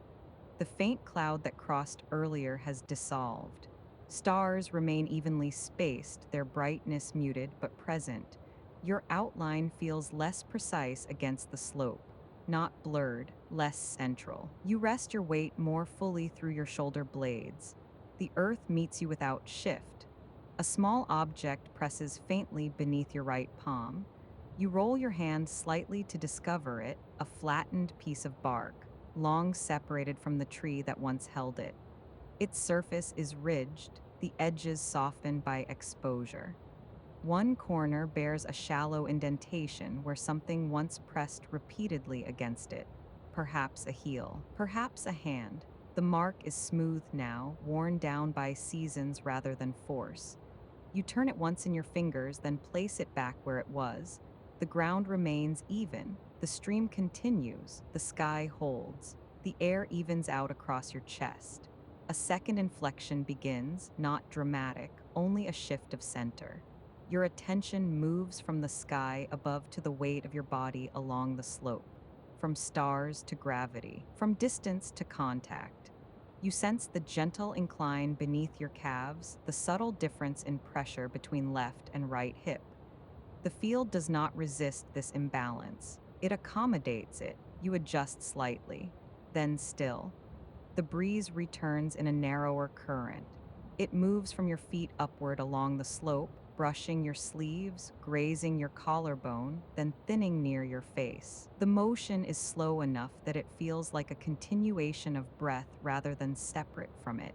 The faint cloud that crossed earlier has dissolved. Stars remain evenly spaced, their brightness muted but present. Your outline feels less precise against the slope, not blurred, less central. You rest your weight more fully through your shoulder blades. The earth meets you without shift. A small object presses faintly beneath your right palm. You roll your hand slightly to discover it, a flattened piece of bark, long separated from the tree that once held it. Its surface is ridged, the edges softened by exposure. One corner bears a shallow indentation where something once pressed repeatedly against it. Perhaps a heel, perhaps a hand. The mark is smooth now, worn down by seasons rather than force. You turn it once in your fingers, then place it back where it was. The ground remains even. The stream continues. The sky holds. The air evens out across your chest. A second inflection begins, not dramatic, only a shift of center. Your attention moves from the sky above to the weight of your body along the slope, from stars to gravity, from distance to contact. You sense the gentle incline beneath your calves, the subtle difference in pressure between left and right hip. The field does not resist this imbalance. It accommodates it. You adjust slightly, then still. The breeze returns in a narrower current. It moves from your feet upward along the slope, brushing your sleeves, grazing your collarbone, then thinning near your face. The motion is slow enough that it feels like a continuation of breath rather than separate from it.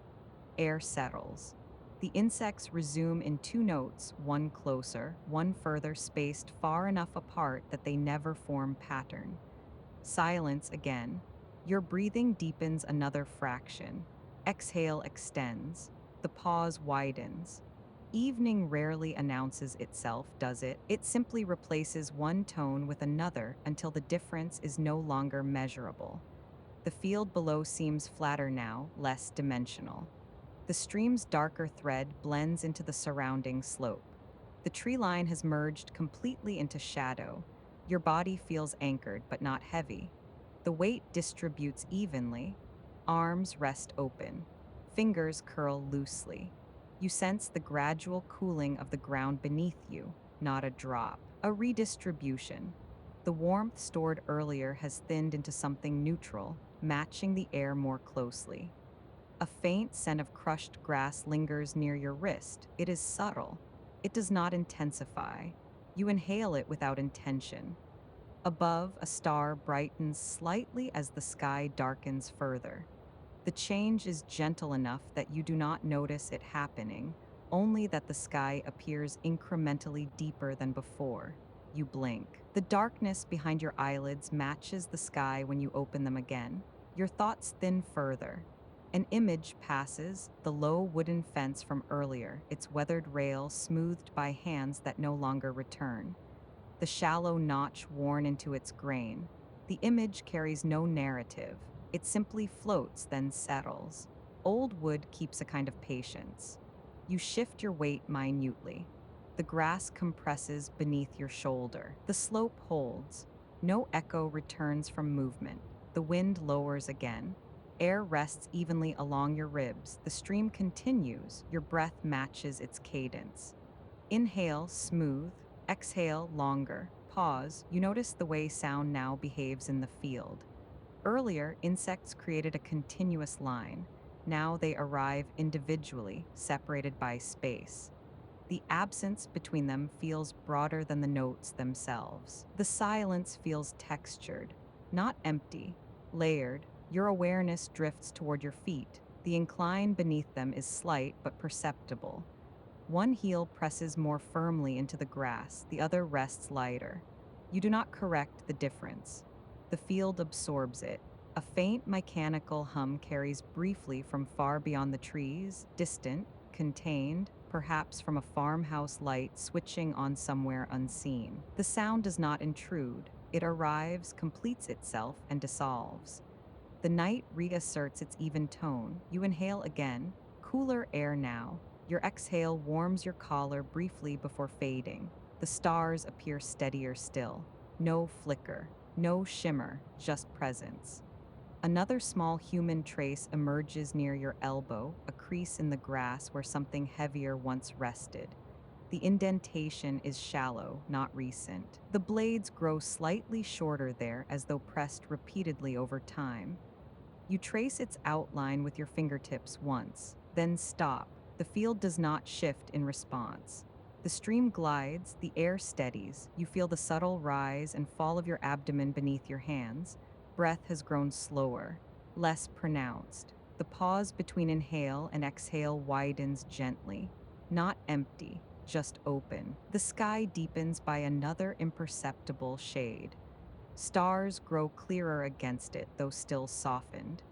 Air settles. The insects resume in two notes, one closer, one further, spaced far enough apart that they never form pattern. Silence again. Your breathing deepens another fraction. Exhale extends. The pause widens. Evening rarely announces itself, does it? It simply replaces one tone with another until the difference is no longer measurable. The field below seems flatter now, less dimensional. The stream's darker thread blends into the surrounding slope. The tree line has merged completely into shadow. Your body feels anchored but not heavy. The weight distributes evenly. Arms rest open. Fingers curl loosely. You sense the gradual cooling of the ground beneath you, not a drop. A redistribution. The warmth stored earlier has thinned into something neutral, matching the air more closely. A faint scent of crushed grass lingers near your wrist. It is subtle. It does not intensify. You inhale it without intention. Above, a star brightens slightly as the sky darkens further. The change is gentle enough that you do not notice it happening, only that the sky appears incrementally deeper than before. You blink. The darkness behind your eyelids matches the sky when you open them again. Your thoughts thin further. An image passes, the low wooden fence from earlier, its weathered rail smoothed by hands that no longer return. The shallow notch worn into its grain. The image carries no narrative. It simply floats, then settles. Old wood keeps a kind of patience. You shift your weight minutely. The grass compresses beneath your shoulder. The slope holds. No echo returns from movement. The wind lowers again. Air rests evenly along your ribs. The stream continues. Your breath matches its cadence. Inhale, smooth. Exhale, longer. Pause. You notice the way sound now behaves in the field. Earlier, insects created a continuous line. Now they arrive individually, separated by space. The absence between them feels broader than the notes themselves. The silence feels textured, not empty, layered. Your awareness drifts toward your feet. The incline beneath them is slight but perceptible. One heel presses more firmly into the grass, the other rests lighter. You do not correct the difference. The field absorbs it. A faint mechanical hum carries briefly from far beyond the trees, distant, contained, perhaps from a farmhouse light switching on somewhere unseen. The sound does not intrude. It arrives, completes itself, and dissolves. The night reasserts its even tone. You inhale again, cooler air now. Your exhale warms your collar briefly before fading. The stars appear steadier still. No flicker, no shimmer, just presence. Another small human trace emerges near your elbow, a crease in the grass where something heavier once rested. The indentation is shallow, not recent. The blades grow slightly shorter there as though pressed repeatedly over time. You trace its outline with your fingertips once, then stop. The field does not shift in response. The stream glides, the air steadies. You feel the subtle rise and fall of your abdomen beneath your hands. Breath has grown slower, less pronounced. The pause between inhale and exhale widens gently, not empty, just open. The sky deepens by another imperceptible shade. Stars grow clearer against it, though still softened.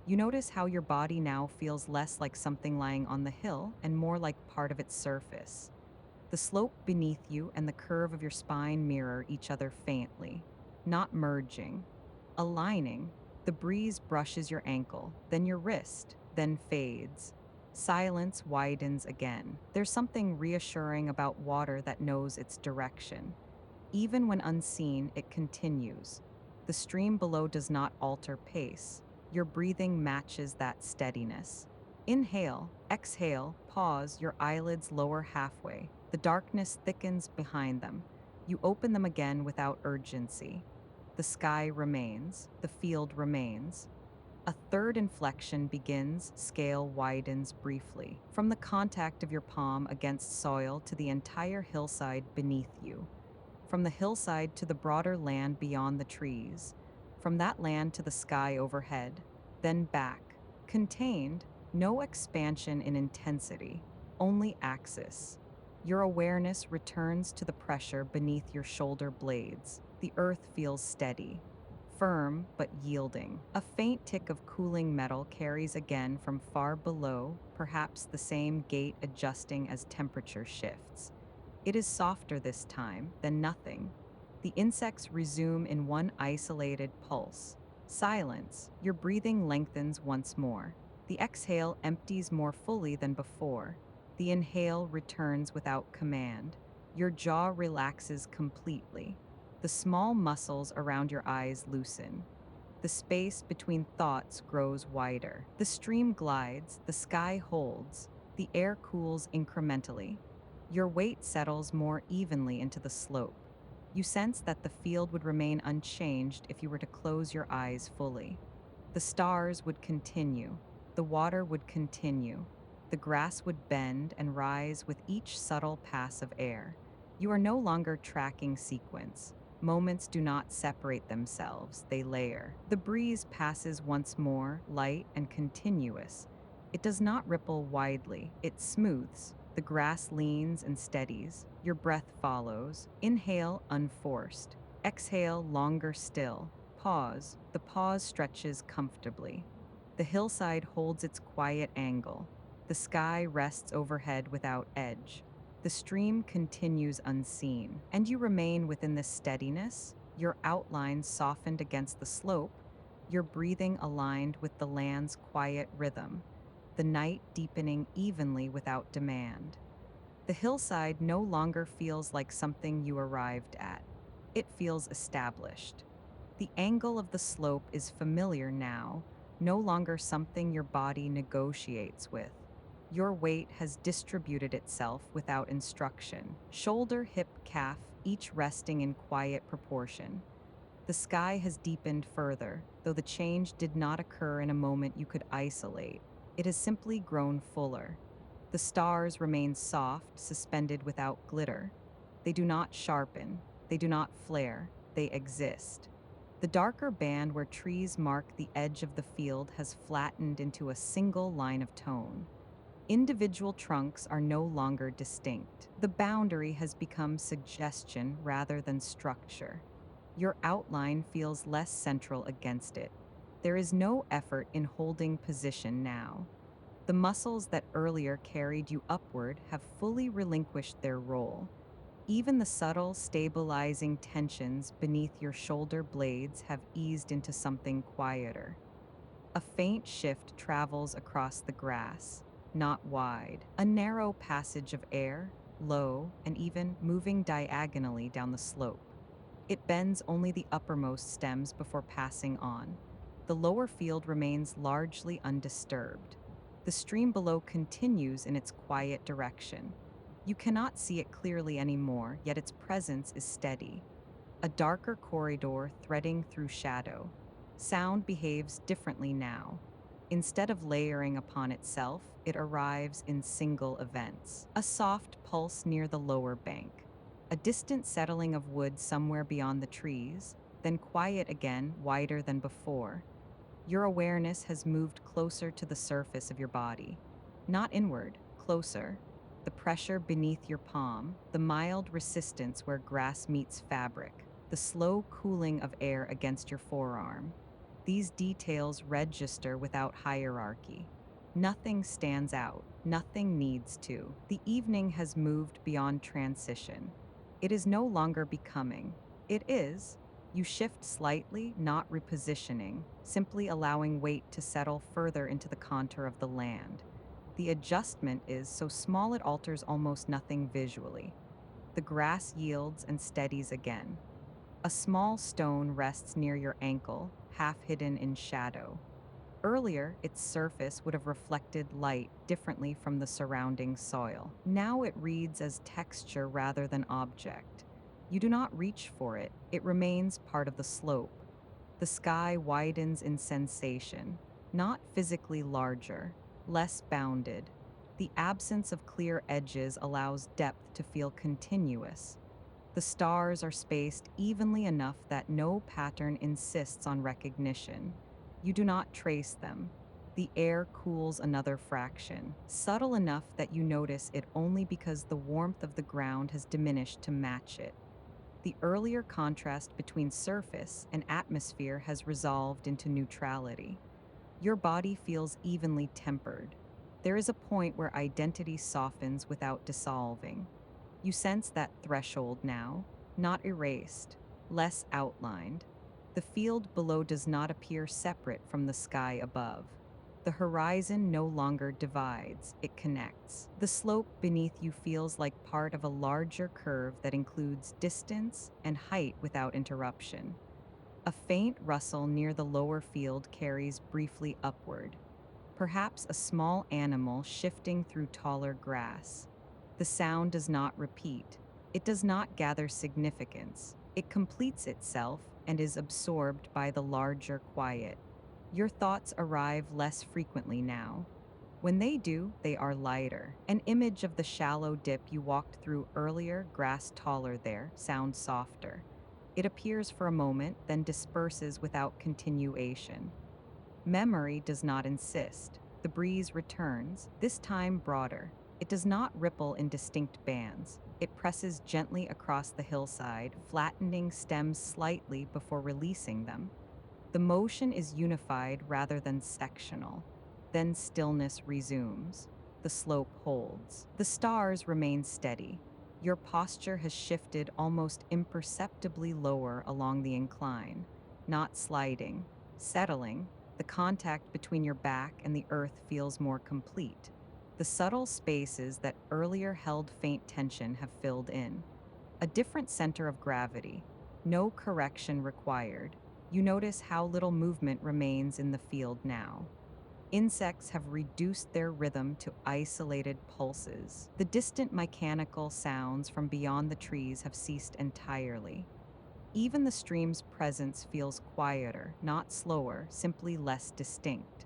You notice how your body now feels less like something lying on the hill and more like part of its surface. The slope beneath you and the curve of your spine mirror each other faintly, not merging, aligning. The breeze brushes your ankle, then your wrist, then fades. Silence widens again. There's something reassuring about water that knows its direction. Even when unseen, it continues. The stream below does not alter pace. Your breathing matches that steadiness. Inhale, exhale, pause, your eyelids lower halfway. The darkness thickens behind them. You open them again without urgency. The sky remains, the field remains. A third inflection begins, scale widens briefly. From the contact of your palm against soil to the entire hillside beneath you. From the hillside to the broader land beyond the trees. From that land to the sky overhead. Then back. Contained, no expansion in intensity. only axis. Your awareness returns to the pressure beneath your shoulder blades. The earth feels steady, firm but yielding. A faint tick of cooling metal carries again from far below, perhaps the same gate adjusting as temperature shifts. It is softer this time than nothing. The insects resume in one isolated pulse. Silence, your breathing lengthens once more. The exhale empties more fully than before. The inhale returns without command. Your jaw relaxes completely. The small muscles around your eyes loosen. The space between thoughts grows wider. The stream glides, the sky holds, the air cools incrementally. Your weight settles more evenly into the slope. You sense that the field would remain unchanged if you were to close your eyes fully. The stars would continue. The water would continue. The grass would bend and rise with each subtle pass of air. You are no longer tracking sequence. Moments do not separate themselves, they layer. The breeze passes once more, light and continuous. It does not ripple widely, it smooths. The grass leans and steadies. Your breath follows. Inhale, unforced. Exhale, longer still. Pause. The pause stretches comfortably. The hillside holds its quiet angle. The sky rests overhead without edge. The stream continues unseen, and you remain within this steadiness, your outline softened against the slope, your breathing aligned with the land's quiet rhythm, the night deepening evenly without demand. The hillside no longer feels like something you arrived at. It feels established. The angle of the slope is familiar now, no longer something your body negotiates with. Your weight has distributed itself without instruction. Shoulder, hip, calf, each resting in quiet proportion. The sky has deepened further, though the change did not occur in a moment you could isolate. It has simply grown fuller. The stars remain soft, suspended without glitter. They do not sharpen, they do not flare, they exist. The darker band where trees mark the edge of the field has flattened into a single line of tone. Individual trunks are no longer distinct. The boundary has become suggestion rather than structure. Your outline feels less central against it. There is no effort in holding position now. The muscles that earlier carried you upward have fully relinquished their role. Even the subtle, stabilizing tensions beneath your shoulder blades have eased into something quieter. A faint shift travels across the grass, not wide. A narrow passage of air, low, and even moving diagonally down the slope. It bends only the uppermost stems before passing on. The lower field remains largely undisturbed. The stream below continues in its quiet direction. You cannot see it clearly anymore, yet its presence is steady. A darker corridor threading through shadow. Sound behaves differently now. Instead of layering upon itself, it arrives in single events. A soft pulse near the lower bank. A distant settling of wood somewhere beyond the trees, then quiet again, wider than before. Your awareness has moved closer to the surface of your body. Not inward, closer. The pressure beneath your palm, the mild resistance where grass meets fabric, the slow cooling of air against your forearm. These details register without hierarchy. Nothing stands out, nothing needs to. The evening has moved beyond transition. It is no longer becoming. It is. You shift slightly, not repositioning, simply allowing weight to settle further into the contour of the land. The adjustment is so small it alters almost nothing visually. The grass yields and steadies again. A small stone rests near your ankle, half hidden in shadow. Earlier, its surface would have reflected light differently from the surrounding soil. Now it reads as texture rather than object. You do not reach for it, it remains part of the slope. The sky widens in sensation, not physically larger, less bounded. The absence of clear edges allows depth to feel continuous. The stars are spaced evenly enough that no pattern insists on recognition. You do not trace them. The air cools another fraction, subtle enough that you notice it only because the warmth of the ground has diminished to match it. The earlier contrast between surface and atmosphere has resolved into neutrality. Your body feels evenly tempered. There is a point where identity softens without dissolving. You sense that threshold now, not erased, less outlined. The field below does not appear separate from the sky above. The horizon no longer divides, it connects. The slope beneath you feels like part of a larger curve that includes distance and height without interruption. A faint rustle near the lower field carries briefly upward, perhaps a small animal shifting through taller grass. The sound does not repeat. It does not gather significance. It completes itself and is absorbed by the larger quiet. Your thoughts arrive less frequently now. When they do, they are lighter. An image of the shallow dip you walked through earlier, grass taller there, sounds softer. It appears for a moment, then disperses without continuation. Memory does not insist. The breeze returns, this time broader. It does not ripple in distinct bands. It presses gently across the hillside, flattening stems slightly before releasing them. The motion is unified rather than sectional. Then stillness resumes. The slope holds. The stars remain steady. Your posture has shifted almost imperceptibly lower along the incline, not sliding, settling. The contact between your back and the earth feels more complete. The subtle spaces that earlier held faint tension have filled in. A different center of gravity, no correction required. You notice how little movement remains in the field now. Insects have reduced their rhythm to isolated pulses. The distant mechanical sounds from beyond the trees have ceased entirely. Even the stream's presence feels quieter, not slower, simply less distinct.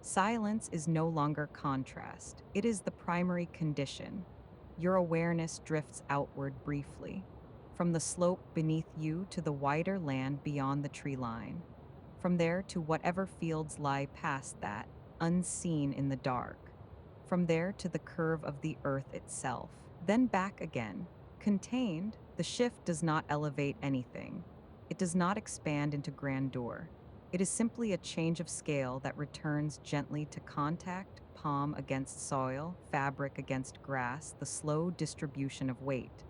Silence is no longer contrast, it is the primary condition. Your awareness drifts outward briefly, from the slope beneath you to the wider land beyond the tree line, from there to whatever fields lie past that, unseen in the dark, from there to the curve of the earth itself, then back again. Contained, the shift does not elevate anything. It does not expand into grandeur. It is simply a change of scale that returns gently to contact, palm against soil, fabric against grass, the slow distribution of weight.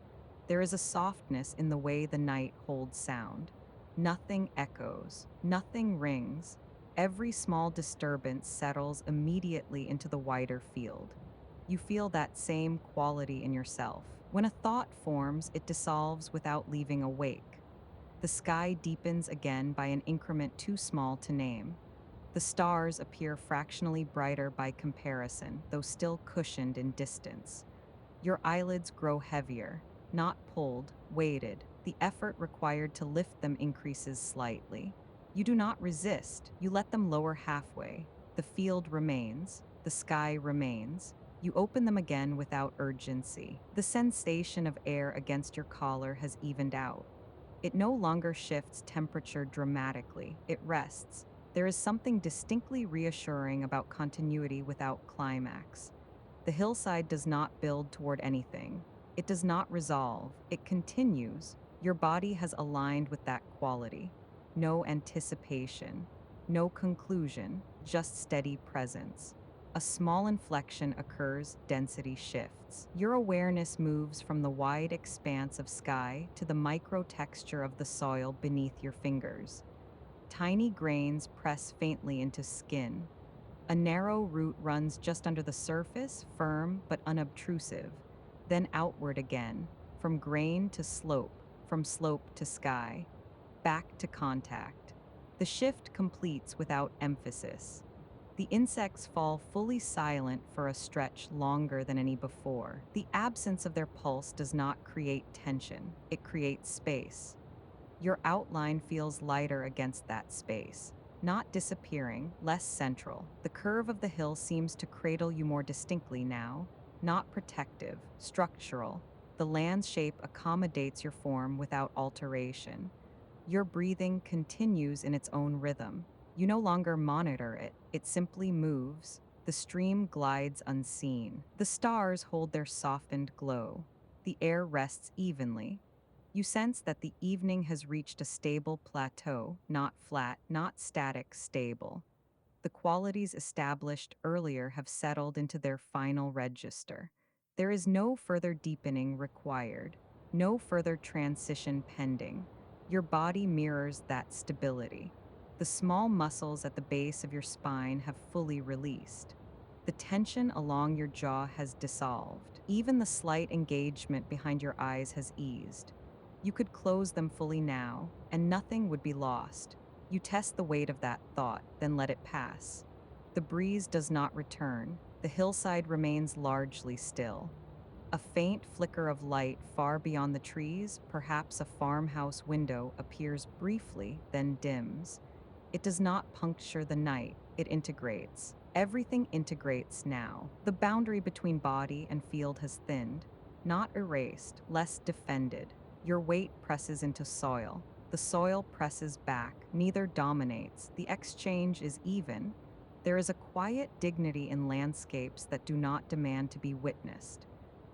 There is a softness in the way the night holds sound. Nothing echoes, nothing rings. Every small disturbance settles immediately into the wider field. You feel that same quality in yourself. When a thought forms, it dissolves without leaving a wake. The sky deepens again by an increment too small to name. The stars appear fractionally brighter by comparison, though still cushioned in distance. Your eyelids grow heavier, not pulled, weighted. The effort required to lift them increases slightly. You do not resist, you let them lower halfway. The field remains, the sky remains. You open them again without urgency. The sensation of air against your collar has evened out. It no longer shifts temperature dramatically, it rests. There is something distinctly reassuring about continuity without climax. The hillside does not build toward anything. It does not resolve. It continues. Your body has aligned with that quality. No anticipation, no conclusion, just steady presence. A small inflection occurs, density shifts. Your awareness moves from the wide expanse of sky to the micro texture of the soil beneath your fingers. Tiny grains press faintly into skin. A narrow root runs just under the surface, firm but unobtrusive, then outward again, from grain to slope, from slope to sky, back to contact. The shift completes without emphasis. The insects fall fully silent for a stretch longer than any before. The absence of their pulse does not create tension, it creates space. Your outline feels lighter against that space. Not disappearing, less central. The curve of the hill seems to cradle you more distinctly now. Not protective, structural. The land's shape accommodates your form without alteration. Your breathing continues in its own rhythm. You no longer monitor it, it simply moves. The stream glides unseen. The stars hold their softened glow. The air rests evenly. You sense that the evening has reached a stable plateau, not flat, not static, stable. The qualities established earlier have settled into their final register. There is no further deepening required, no further transition pending. Your body mirrors that stability. The small muscles at the base of your spine have fully released. The tension along your jaw has dissolved. Even the slight engagement behind your eyes has eased. You could close them fully now, and nothing would be lost. You test the weight of that thought, then let it pass. The breeze does not return. The hillside remains largely still. A faint flicker of light far beyond the trees, perhaps a farmhouse window, appears briefly, then dims. It does not puncture the night, it integrates. Everything integrates now. The boundary between body and field has thinned, not erased, less defended. Your weight presses into soil. The soil presses back, neither dominates. The exchange is even. There is a quiet dignity in landscapes that do not demand to be witnessed.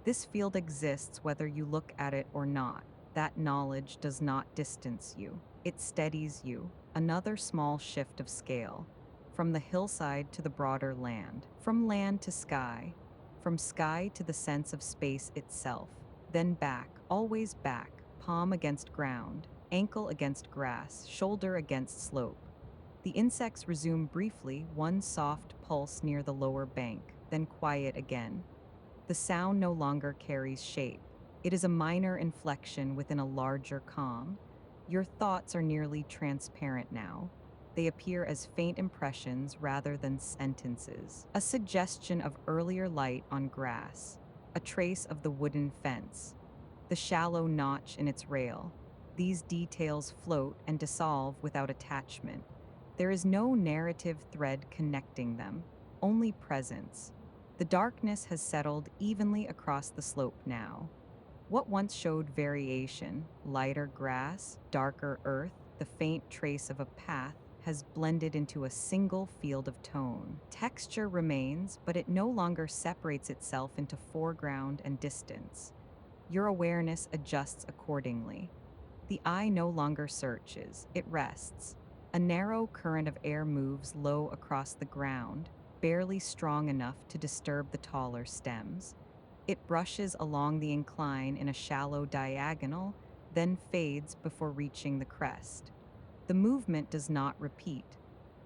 This field exists whether you look at it or not. That knowledge does not distance you, it steadies you. Another small shift of scale. From the hillside to the broader land, from land to sky, from sky to the sense of space itself. Then back, always back, palm against ground, ankle against grass, shoulder against slope. The insects resume briefly, one soft pulse near the lower bank, then quiet again. The sound no longer carries shape. It is a minor inflection within a larger calm. Your thoughts are nearly transparent now. They appear as faint impressions rather than sentences. A suggestion of earlier light on grass, a trace of the wooden fence, the shallow notch in its rail. These details float and dissolve without attachment. There is no narrative thread connecting them, only presence. The darkness has settled evenly across the slope now. What once showed variation, lighter grass, darker earth, the faint trace of a path, has blended into a single field of tone. Texture remains, but it no longer separates itself into foreground and distance. Your awareness adjusts accordingly. The eye no longer searches, it rests. A narrow current of air moves low across the ground, barely strong enough to disturb the taller stems. It brushes along the incline in a shallow diagonal, then fades before reaching the crest. The movement does not repeat.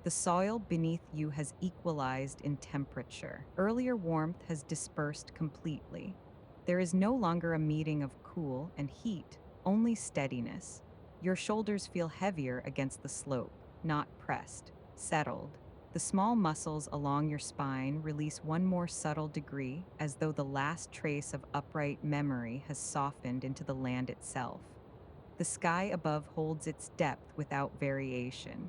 The soil beneath you has equalized in temperature. Earlier warmth has dispersed completely. There is no longer a meeting of cool and heat, only steadiness. Your shoulders feel heavier against the slope, not pressed, settled. The small muscles along your spine release one more subtle degree, as though the last trace of upright memory has softened into the land itself. The sky above holds its depth without variation.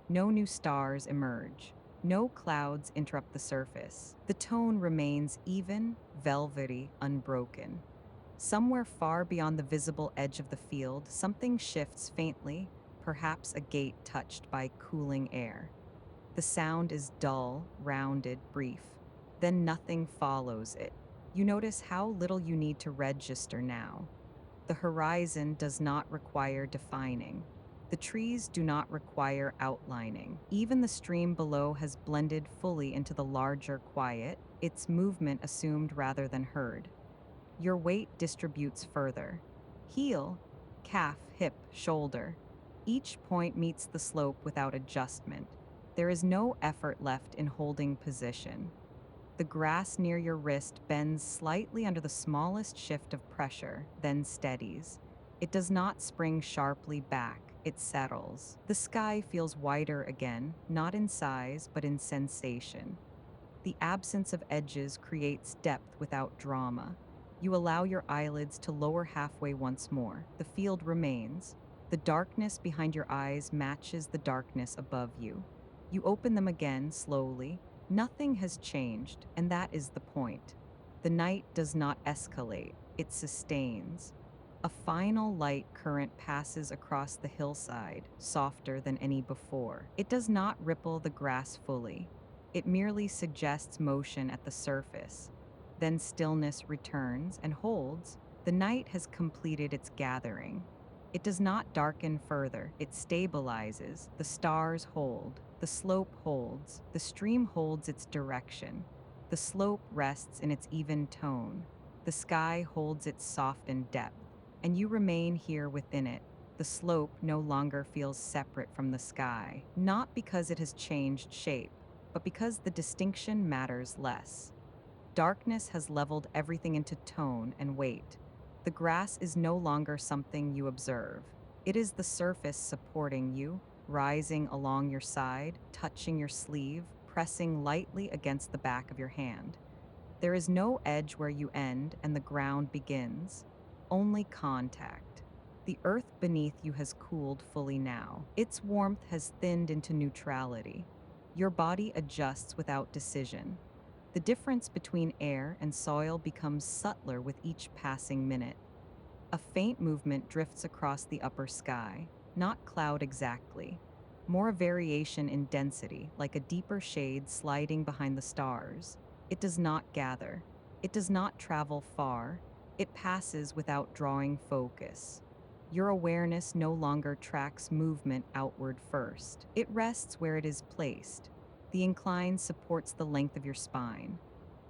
No new stars emerge. No clouds interrupt the surface. The tone remains even, velvety, unbroken. Somewhere far beyond the visible edge of the field, something shifts faintly, perhaps a gate touched by cooling air. The sound is dull, rounded, brief. Then nothing follows it. You notice how little you need to register now. The horizon does not require defining. The trees do not require outlining. Even the stream below has blended fully into the larger quiet, its movement assumed rather than heard. Your weight distributes further. Heel, calf, hip, shoulder. Each point meets the slope without adjustment. There is no effort left in holding position. The grass near your wrist bends slightly under the smallest shift of pressure, then steadies. It does not spring sharply back, it settles. The sky feels wider again, not in size, but in sensation. The absence of edges creates depth without drama. You allow your eyelids to lower halfway once more. The field remains. The darkness behind your eyes matches the darkness above you. You open them again slowly. Nothing has changed, and that is the point. The night does not escalate, it sustains. A final light current passes across the hillside, softer than any before. It does not ripple the grass fully. It merely suggests motion at the surface. Then stillness returns and holds. The night has completed its gathering. It does not darken further. It stabilizes. The stars hold. The slope holds. The stream holds its direction. The slope rests in its even tone. The sky holds its softened depth, and you remain here within it. The slope no longer feels separate from the sky, not because it has changed shape, but because the distinction matters less. Darkness has leveled everything into tone and weight. The grass is no longer something you observe. It is the surface supporting you, rising along your side, touching your sleeve, pressing lightly against the back of your hand. There is no edge where you end and the ground begins, only contact. The earth beneath you has cooled fully now. Its warmth has thinned into neutrality. Your body adjusts without decision. The difference between air and soil becomes subtler with each passing minute. A faint movement drifts across the upper sky, not cloud exactly, more a variation in density, like a deeper shade sliding behind the stars. It does not gather. It does not travel far. It passes without drawing focus. Your awareness no longer tracks movement outward first. It rests where it is placed. The incline supports the length of your spine.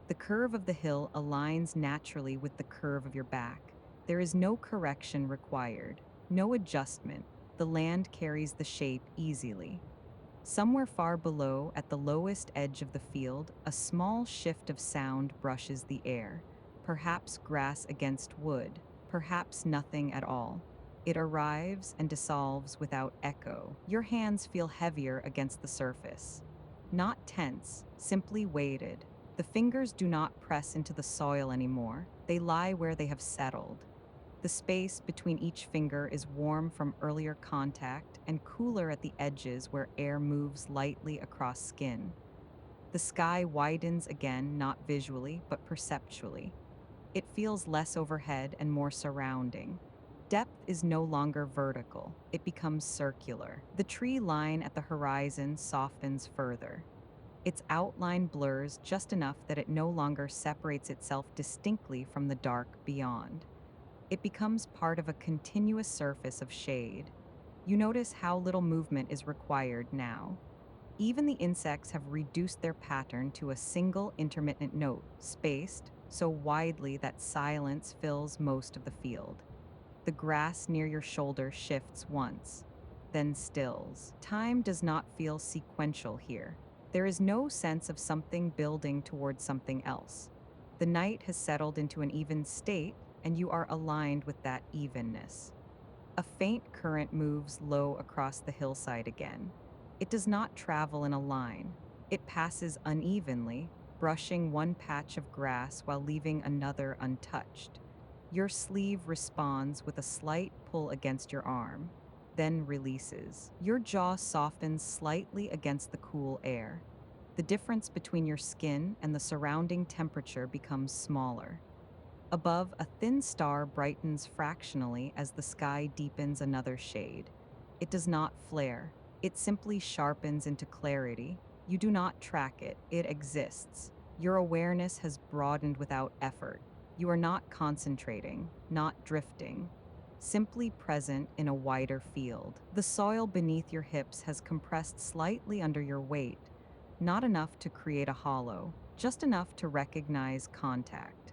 The curve of the hill aligns naturally with the curve of your back. There is no correction required, no adjustment. The land carries the shape easily. Somewhere far below, at the lowest edge of the field, a small shift of sound brushes the air. Perhaps grass against wood, perhaps nothing at all. It arrives and dissolves without echo. Your hands feel heavier against the surface. Not tense, simply weighted. The fingers do not press into the soil anymore. They lie where they have settled. The space between each finger is warm from earlier contact and cooler at the edges where air moves lightly across skin. The sky widens again, not visually, but perceptually. It feels less overhead and more surrounding. Depth is no longer vertical, it becomes circular. The tree line at the horizon softens further. Its outline blurs just enough that it no longer separates itself distinctly from the dark beyond. It becomes part of a continuous surface of shade. You notice how little movement is required now. Even the insects have reduced their pattern to a single intermittent note, spaced so widely that silence fills most of the field. The grass near your shoulder shifts once, then stills. Time does not feel sequential here. There is no sense of something building towards something else. The night has settled into an even state, and you are aligned with that evenness. A faint current moves low across the hillside again. It does not travel in a line. It passes unevenly, brushing one patch of grass while leaving another untouched. Your sleeve responds with a slight pull against your arm, then releases. Your jaw softens slightly against the cool air. The difference between your skin and the surrounding temperature becomes smaller. Above, a thin star brightens fractionally as the sky deepens another shade. It does not flare. It simply sharpens into clarity. You do not track it. It exists. Your awareness has broadened without effort. You are not concentrating, not drifting, simply present in a wider field. The soil beneath your hips has compressed slightly under your weight, not enough to create a hollow, just enough to recognize contact.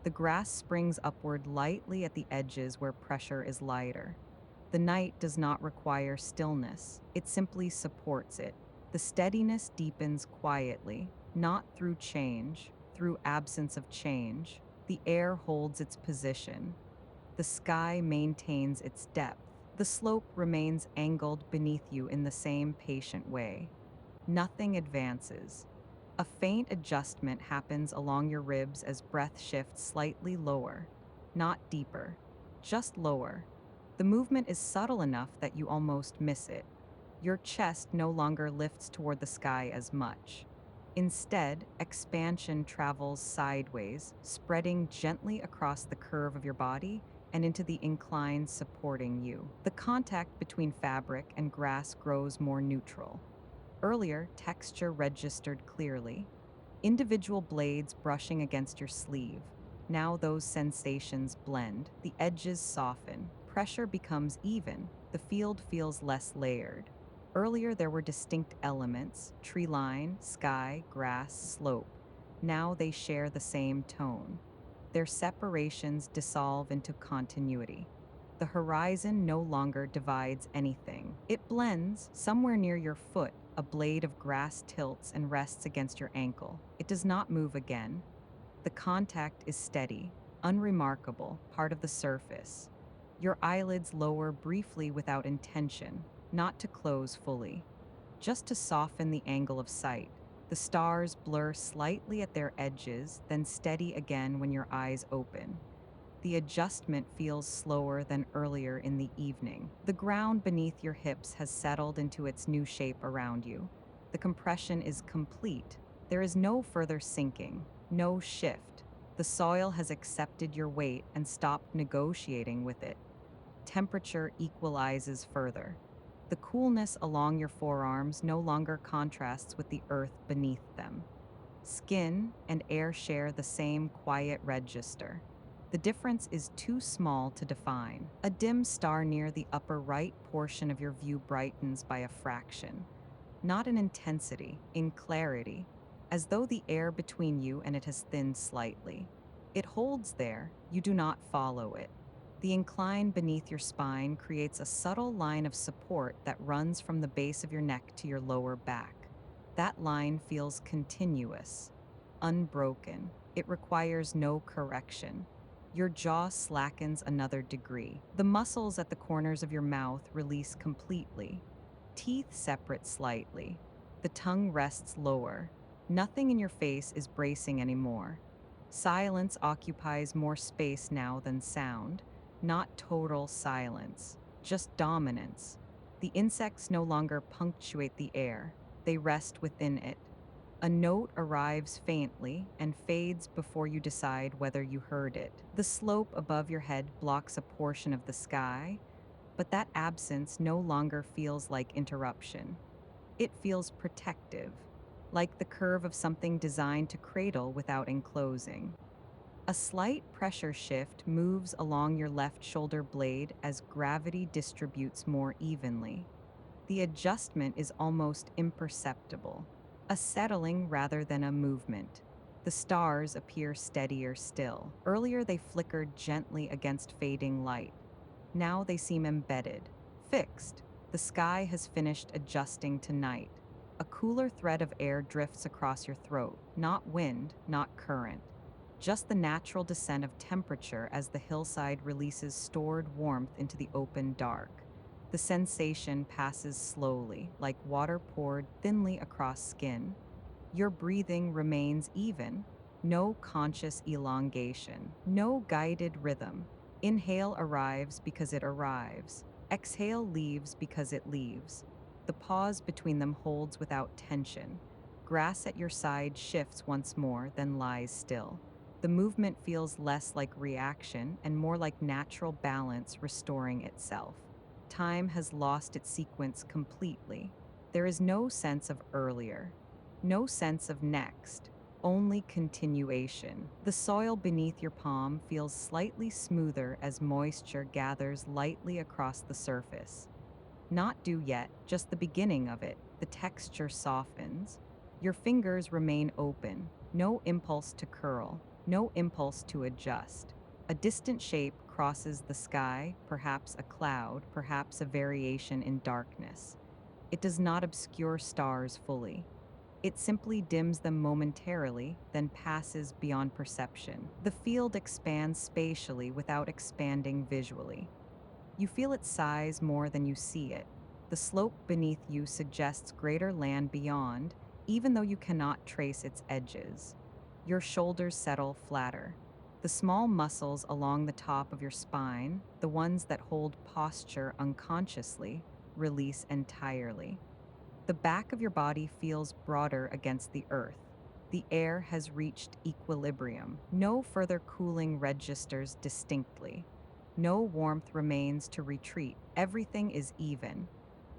The grass springs upward lightly at the edges where pressure is lighter. The night does not require stillness, it simply supports it. The steadiness deepens quietly, not through change, through absence of change. The air holds its position. The sky maintains its depth. The slope remains angled beneath you in the same patient way. Nothing advances. A faint adjustment happens along your ribs as breath shifts slightly lower, not deeper, just lower. The movement is subtle enough that you almost miss it. Your chest no longer lifts toward the sky as much. Instead, expansion travels sideways, spreading gently across the curve of your body. and into the incline supporting you. The contact between fabric and grass grows more neutral. Earlier, texture registered clearly. Individual blades brushing against your sleeve. Now those sensations blend, the edges soften, pressure becomes even, the field feels less layered. Earlier there were distinct elements, tree line, sky, grass, slope. Now they share the same tone. Their separations dissolve into continuity. The horizon no longer divides anything. It blends. Somewhere near your foot, a blade of grass tilts and rests against your ankle. It does not move again. The contact is steady, unremarkable, part of the surface. Your eyelids lower briefly without intention, not to close fully, just to soften the angle of sight. The stars blur slightly at their edges, then steady again when your eyes open. The adjustment feels slower than earlier in the evening. The ground beneath your hips has settled into its new shape around you. The compression is complete. There is no further sinking, no shift. The soil has accepted your weight and stopped negotiating with it. Temperature equalizes further. The coolness along your forearms no longer contrasts with the earth beneath them. Skin and air share the same quiet register. The difference is too small to define. A dim star near the upper right portion of your view brightens by a fraction. Not in intensity, in clarity, as though the air between you and it has thinned slightly. It holds there, you do not follow it. The incline beneath your spine creates a subtle line of support that runs from the base of your neck to your lower back. That line feels continuous, unbroken. It requires no correction. Your jaw slackens another degree. The muscles at the corners of your mouth release completely. Teeth separate slightly. The tongue rests lower. Nothing in your face is bracing anymore. Silence occupies more space now than sound. Not total silence, just dominance. The insects no longer punctuate the air. They rest within it. A note arrives faintly and fades before you decide whether you heard it. The slope above your head blocks a portion of the sky, but that absence no longer feels like interruption. It feels protective, like the curve of something designed to cradle without enclosing. A slight pressure shift moves along your left shoulder blade as gravity distributes more evenly. The adjustment is almost imperceptible, a settling rather than a movement. The stars appear steadier still. Earlier they flickered gently against fading light. Now they seem embedded, fixed. The sky has finished adjusting to night. A cooler thread of air drifts across your throat, not wind, not current. Just the natural descent of temperature as the hillside releases stored warmth into the open dark. The sensation passes slowly, like water poured thinly across skin. Your breathing remains even. No conscious elongation, no guided rhythm. Inhale arrives because it arrives. Exhale leaves because it leaves. The pause between them holds without tension. Grass at your side shifts once more, then lies still. The movement feels less like reaction and more like natural balance restoring itself. Time has lost its sequence completely. There is no sense of earlier, no sense of next, only continuation. The soil beneath your palm feels slightly smoother as moisture gathers lightly across the surface. Not dew yet, just the beginning of it. The texture softens. Your fingers remain open, no impulse to curl, no impulse to adjust. A distant shape crosses the sky, perhaps a cloud, perhaps a variation in darkness. It does not obscure stars fully. It simply dims them momentarily, then passes beyond perception. The field expands spatially without expanding visually. You feel its size more than you see it. The slope beneath you suggests greater land beyond, even though you cannot trace its edges. Your shoulders settle flatter. The small muscles along the top of your spine, the ones that hold posture unconsciously, release entirely. The back of your body feels broader against the earth. The air has reached equilibrium. No further cooling registers distinctly. No warmth remains to retreat. Everything is even.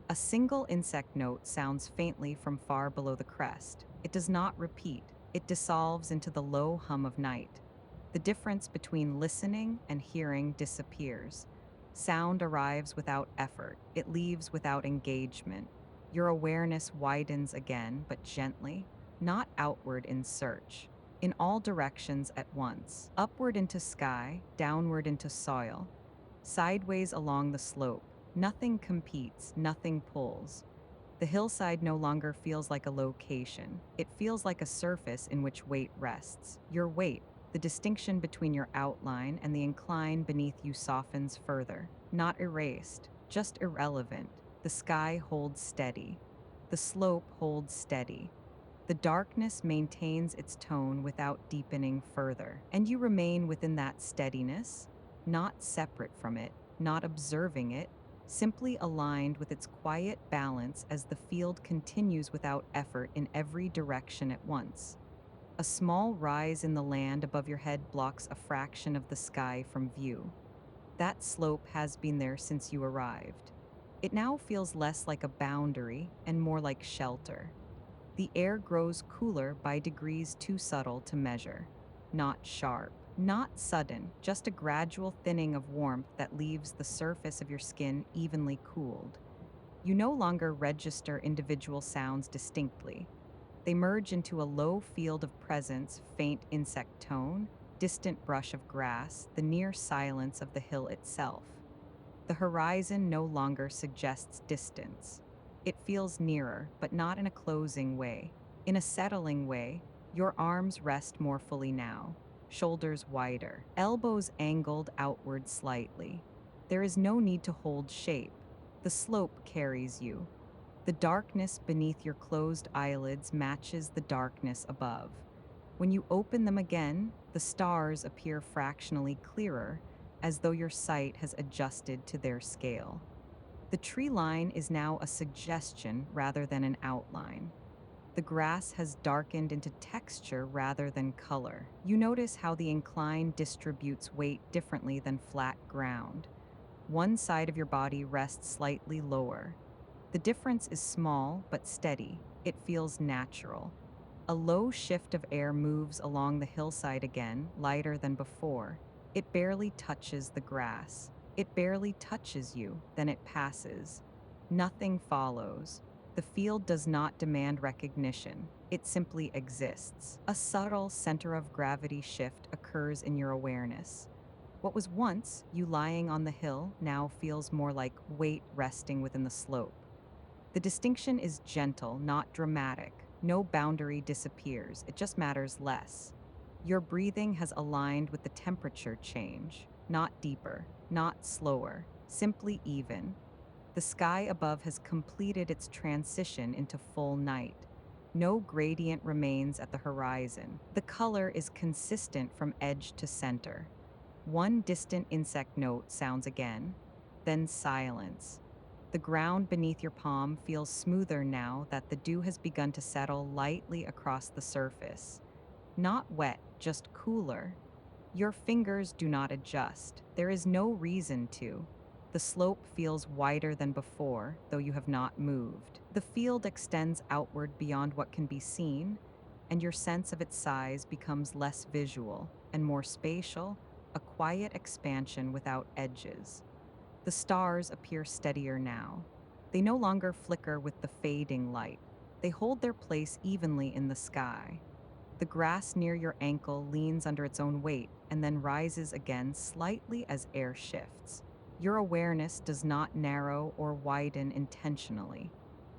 A single insect note sounds faintly from far below the crest. It does not repeat, it dissolves into the low hum of night. The difference between listening and hearing disappears. Sound arrives without effort, it leaves without engagement. Your awareness widens again, but gently, not outward in search. In all directions at once, upward into sky, downward into soil, sideways along the slope. Nothing competes, nothing pulls. The hillside no longer feels like a location. It feels like a surface in which weight rests. Your weight, the distinction between your outline and the incline beneath you, softens further. Not erased, just irrelevant. The sky holds steady. The slope holds steady. The darkness maintains its tone without deepening further, and you remain within that steadiness, not separate from it, not observing it, simply aligned with its quiet balance as the field continues without effort in every direction at once. A small rise in the land above your head blocks a fraction of the sky from view. That slope has been there since you arrived. It now feels less like a boundary and more like shelter. The air grows cooler by degrees too subtle to measure. Not sharp, not sudden, just a gradual thinning of warmth that leaves the surface of your skin evenly cooled. You no longer register individual sounds distinctly. They merge into a low field of presence, faint insect tone, distant brush of grass, the near silence of the hill itself. The horizon no longer suggests distance. It feels nearer, but not in a closing way. In a settling way, your arms rest more fully now, shoulders wider, elbows angled outward slightly. There is no need to hold shape. The slope carries you. The darkness beneath your closed eyelids matches the darkness above. When you open them again, the stars appear fractionally clearer, as though your sight has adjusted to their scale. The tree line is now a suggestion rather than an outline. The grass has darkened into texture rather than color. You notice how the incline distributes weight differently than flat ground. One side of your body rests slightly lower. The difference is small but steady. It feels natural. A low shift of air moves along the hillside again, lighter than before. It barely touches the grass. It barely touches you, then it passes. Nothing follows. The field does not demand recognition. It simply exists. A subtle center of gravity shift occurs in your awareness. What was once you lying on the hill now feels more like weight resting within the slope. The distinction is gentle, not dramatic. No boundary disappears, it just matters less. Your breathing has aligned with the temperature change, not deeper, not slower, simply even. The sky above has completed its transition into full night. No gradient remains at the horizon. The color is consistent from edge to center. One distant insect note sounds again, then silence. The ground beneath your palm feels smoother now that the dew has begun to settle lightly across the surface. Not wet, just cooler. Your fingers do not adjust. There is no reason to. The slope feels wider than before, though you have not moved. The field extends outward beyond what can be seen, and your sense of its size becomes less visual and more spatial, a quiet expansion without edges. The stars appear steadier now. They no longer flicker with the fading light. They hold their place evenly in the sky. The grass near your ankle leans under its own weight and then rises again slightly as air shifts. Your awareness does not narrow or widen intentionally.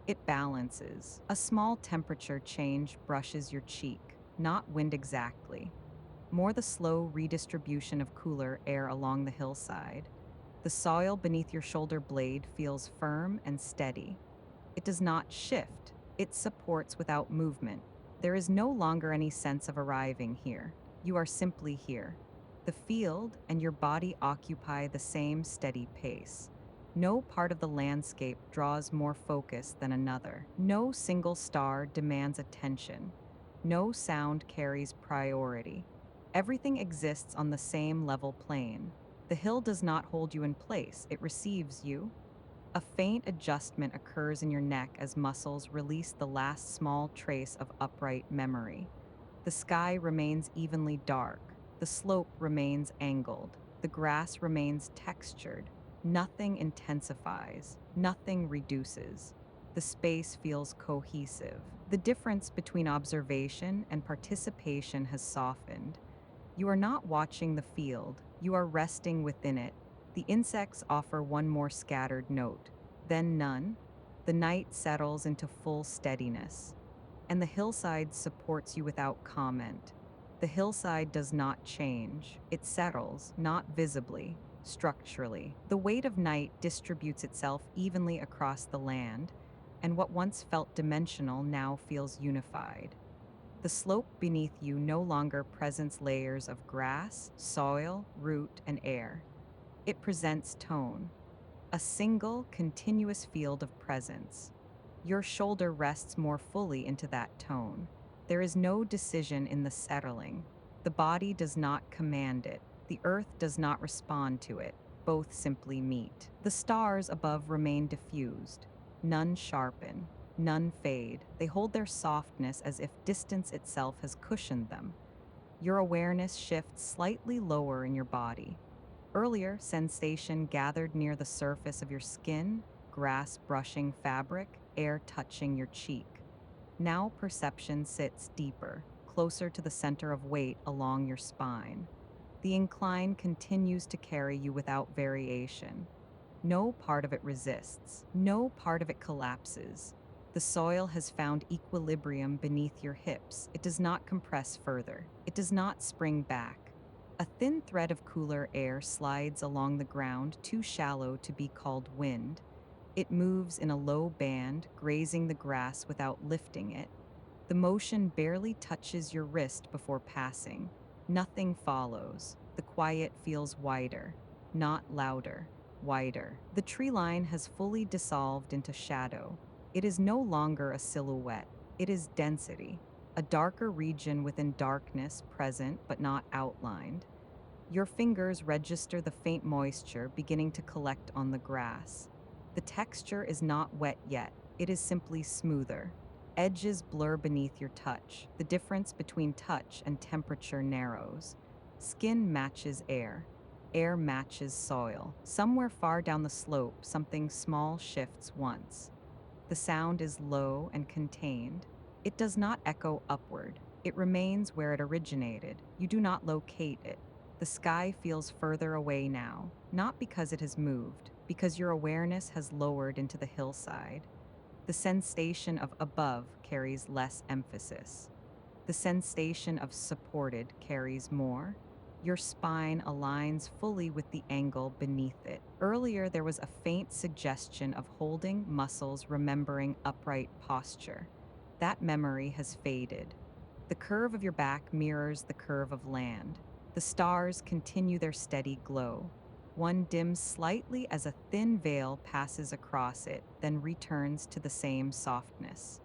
It balances. A small temperature change brushes your cheek, not wind exactly, more the slow redistribution of cooler air along the hillside. The soil beneath your shoulder blade feels firm and steady. It does not shift, it supports without movement. There is no longer any sense of arriving here. You are simply here. The field and your body occupy the same steady pace. No part of the landscape draws more focus than another. No single star demands attention. No sound carries priority. Everything exists on the same level plane. The hill does not hold you in place, it receives you. A faint adjustment occurs in your neck as muscles release the last small trace of upright memory. The sky remains evenly dark, the slope remains angled, the grass remains textured. Nothing intensifies, nothing reduces. The space feels cohesive. The difference between observation and participation has softened. You are not watching the field, you are resting within it. The insects offer one more scattered note, then none. The night settles into full steadiness, and the hillside supports you without comment. The hillside does not change, it settles, not visibly, structurally. The weight of night distributes itself evenly across the land, and what once felt dimensional now feels unified. The slope beneath you no longer presents layers of grass, soil, root, and air. It presents tone, a single, continuous field of presence. Your shoulder rests more fully into that tone. There is no decision in the settling. The body does not command it. The earth does not respond to it. Both simply meet. The stars above remain diffused. None sharpen. None fade. They hold their softness as if distance itself has cushioned them. Your awareness shifts slightly lower in your body. Earlier, sensation gathered near the surface of your skin, grass brushing fabric, air touching your cheek. Now perception sits deeper, closer to the center of weight along your spine. The incline continues to carry you without variation. No part of it resists. No part of it collapses. The soil has found equilibrium beneath your hips. It does not compress further. It does not spring back. A thin thread of cooler air slides along the ground, too shallow to be called wind. It moves in a low band, grazing the grass without lifting it. The motion barely touches your wrist before passing. Nothing follows. The quiet feels wider, not louder, wider. The tree line has fully dissolved into shadow. It is no longer a silhouette. It is density, a darker region within darkness, present but not outlined. Your fingers register the faint moisture beginning to collect on the grass. The texture is not wet yet. It is simply smoother. Edges blur beneath your touch. The difference between touch and temperature narrows. Skin matches air. Air matches soil. Somewhere far down the slope, something small shifts once. The sound is low and contained. It does not echo upward. It remains where it originated. You do not locate it. The sky feels further away now, not because it has moved, because your awareness has lowered into the hillside. The sensation of above carries less emphasis. The sensation of supported carries more. Your spine aligns fully with the angle beneath it. Earlier, there was a faint suggestion of holding muscles, remembering upright posture. That memory has faded. The curve of your back mirrors the curve of land. The stars continue their steady glow. One dims slightly as a thin veil passes across it, then returns to the same softness.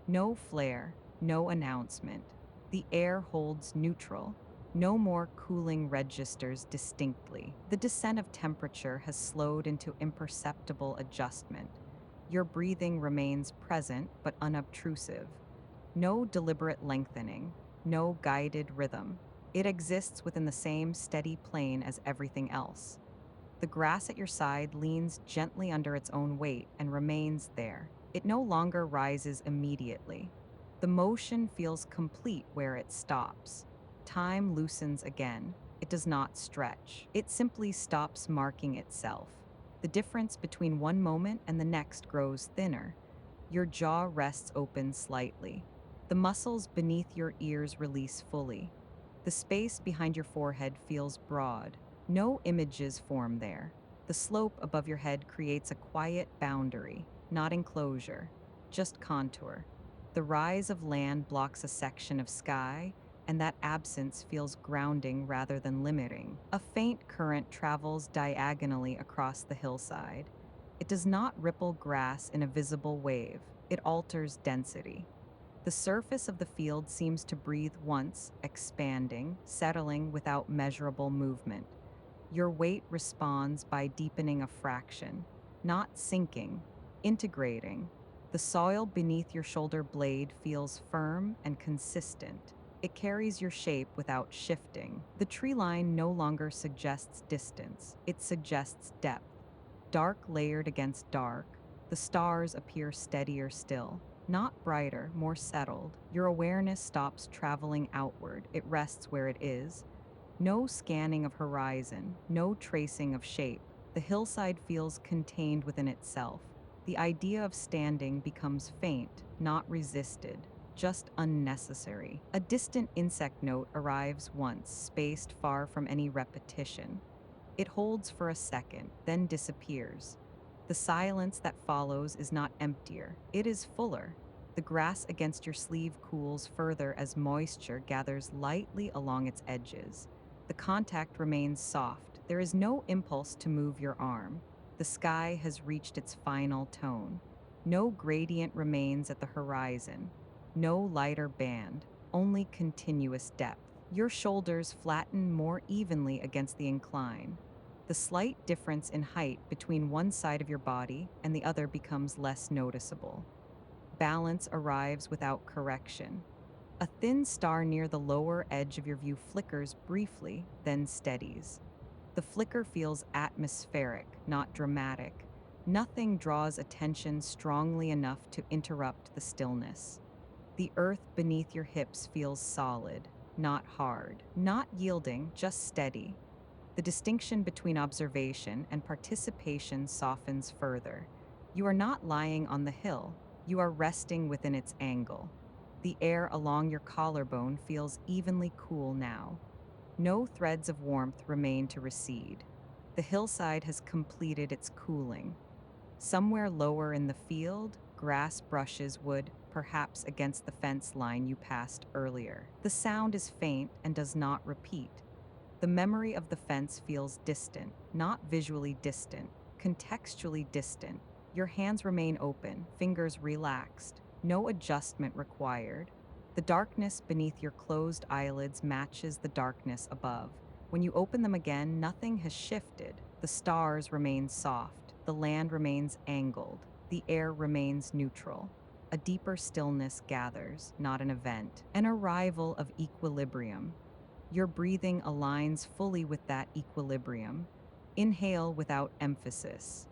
No flare, no announcement. The air holds neutral. No more cooling registers distinctly. The descent of temperature has slowed into imperceptible adjustment. Your breathing remains present but unobtrusive. No deliberate lengthening, no guided rhythm. It exists within the same steady plane as everything else. The grass at your side leans gently under its own weight and remains there. It no longer rises immediately. The motion feels complete where it stops. Time loosens again. It does not stretch. It simply stops marking itself. The difference between one moment and the next grows thinner. Your jaw rests open slightly. The muscles beneath your ears release fully. The space behind your forehead feels broad. No images form there. The slope above your head creates a quiet boundary, not enclosure, just contour. The rise of land blocks a section of sky, and that absence feels grounding rather than limiting. A faint current travels diagonally across the hillside. It does not ripple grass in a visible wave. It alters density. The surface of the field seems to breathe once, expanding, settling without measurable movement. Your weight responds by deepening a fraction, not sinking, integrating. The soil beneath your shoulder blade feels firm and consistent. It carries your shape without shifting. The tree line no longer suggests distance, it suggests depth. Dark layered against dark, the stars appear steadier still. Not brighter, more settled. Your awareness stops traveling outward, it rests where it is. No scanning of horizon, no tracing of shape. The hillside feels contained within itself. The idea of standing becomes faint, not resisted, just unnecessary. A distant insect note arrives once, spaced far from any repetition. It holds for a second, then disappears. The silence that follows is not emptier, it is fuller. The grass against your sleeve cools further as moisture gathers lightly along its edges. The contact remains soft. There is no impulse to move your arm. The sky has reached its final tone. No gradient remains at the horizon. No lighter band, only continuous depth. Your shoulders flatten more evenly against the incline. The slight difference in height between one side of your body and the other becomes less noticeable. Balance arrives without correction. A thin star near the lower edge of your view flickers briefly, then steadies. The flicker feels atmospheric, not dramatic. Nothing draws attention strongly enough to interrupt the stillness. The earth beneath your hips feels solid, not hard, not yielding, just steady. The distinction between observation and participation softens further. You are not lying on the hill, you are resting within its angle. The air along your collarbone feels evenly cool now. No threads of warmth remain to recede. The hillside has completed its cooling. Somewhere lower in the field, grass brushes wood, perhaps against the fence line you passed earlier. The sound is faint and does not repeat. The memory of the fence feels distant, not visually distant, contextually distant. Your hands remain open, fingers relaxed, no adjustment required. The darkness beneath your closed eyelids matches the darkness above. When you open them again, nothing has shifted. The stars remain soft, the land remains angled, the air remains neutral. A deeper stillness gathers, not an event, an arrival of equilibrium. Your breathing aligns fully with that equilibrium. Inhale without emphasis.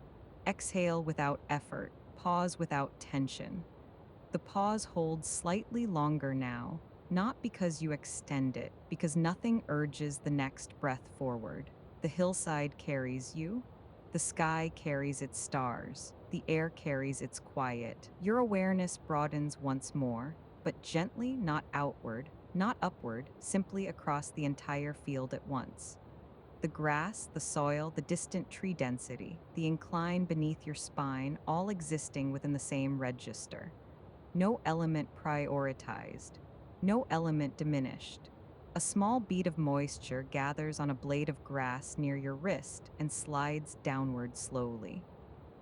Exhale without effort. Pause without tension. The pause holds slightly longer now, not because you extend it, because nothing urges the next breath forward. The hillside carries you. The sky carries its stars. The air carries its quiet. Your awareness broadens once more, but gently, not outward, not upward, simply across the entire field at once. The grass, the soil, the distant tree density, the incline beneath your spine, all existing within the same register. No element prioritized, no element diminished. A small bead of moisture gathers on a blade of grass near your wrist and slides downward slowly.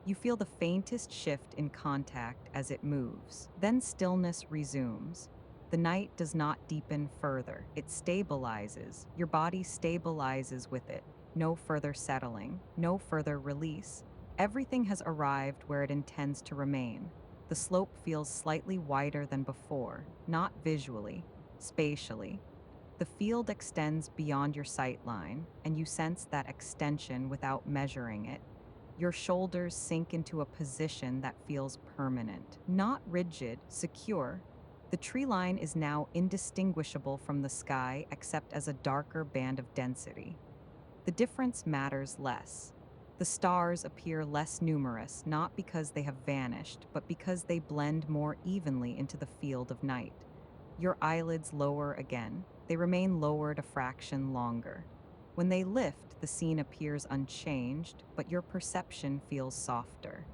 You feel the faintest shift in contact as it moves. Then stillness resumes. The night does not deepen further, it stabilizes. Your body stabilizes with it. No further settling, no further release. Everything has arrived where it intends to remain. The slope feels slightly wider than before, not visually, spatially. The field extends beyond your sight line, and you sense that extension without measuring it. Your shoulders sink into a position that feels permanent, not rigid, secure. The tree line is now indistinguishable from the sky except as a darker band of density. The difference matters less. The stars appear less numerous, not because they have vanished, but because they blend more evenly into the field of night. Your eyelids lower again. They remain lowered a fraction longer. When they lift, the scene appears unchanged, but your perception feels softer.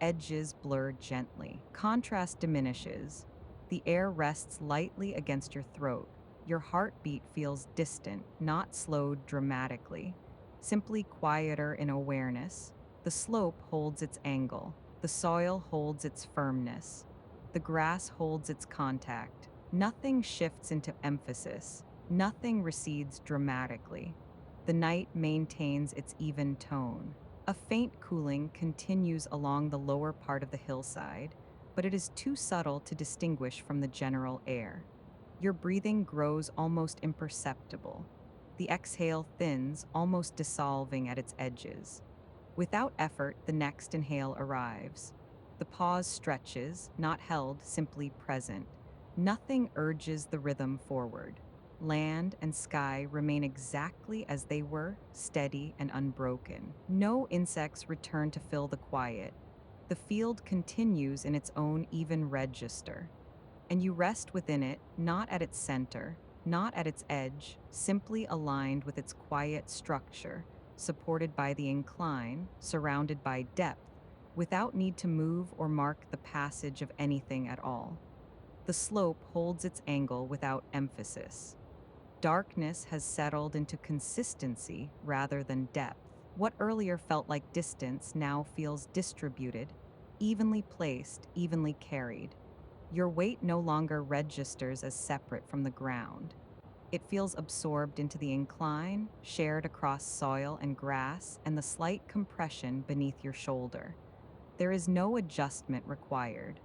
Edges blur gently. Contrast diminishes. The air rests lightly against your throat. Your heartbeat feels distant, not slowed dramatically, simply quieter in awareness. The slope holds its angle. The soil holds its firmness. The grass holds its contact. Nothing shifts into emphasis. Nothing recedes dramatically. The night maintains its even tone. A faint cooling continues along the lower part of the hillside, but it is too subtle to distinguish from the general air. Your breathing grows almost imperceptible. The exhale thins, almost dissolving at its edges. Without effort, the next inhale arrives. The pause stretches, not held, simply present. Nothing urges the rhythm forward. Land and sky remain exactly as they were, steady and unbroken. No insects return to fill the quiet. The field continues in its own even register. And you rest within it, not at its center, not at its edge, simply aligned with its quiet structure, supported by the incline, surrounded by depth, without need to move or mark the passage of anything at all. The slope holds its angle without emphasis. Darkness has settled into consistency rather than depth. What earlier felt like distance now feels distributed, evenly placed, evenly carried. Your weight no longer registers as separate from the ground. It feels absorbed into the incline, shared across soil and grass, and the slight compression beneath your shoulder. There is no adjustment required.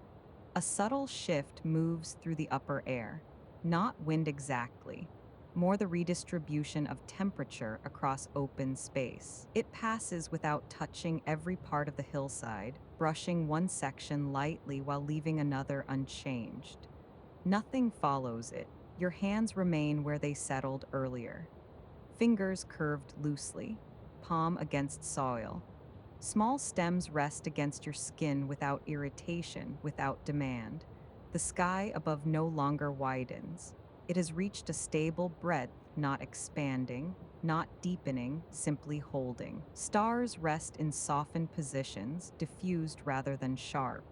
A subtle shift moves through the upper air, not wind exactly, more the redistribution of temperature across open space. It passes without touching every part of the hillside, brushing one section lightly while leaving another unchanged. Nothing follows it. Your hands remain where they settled earlier. Fingers curved loosely, palm against soil. Small stems rest against your skin without irritation, without demand. The sky above no longer widens. It has reached a stable breadth, not expanding, not deepening, simply holding. Stars rest in softened positions, diffused rather than sharp.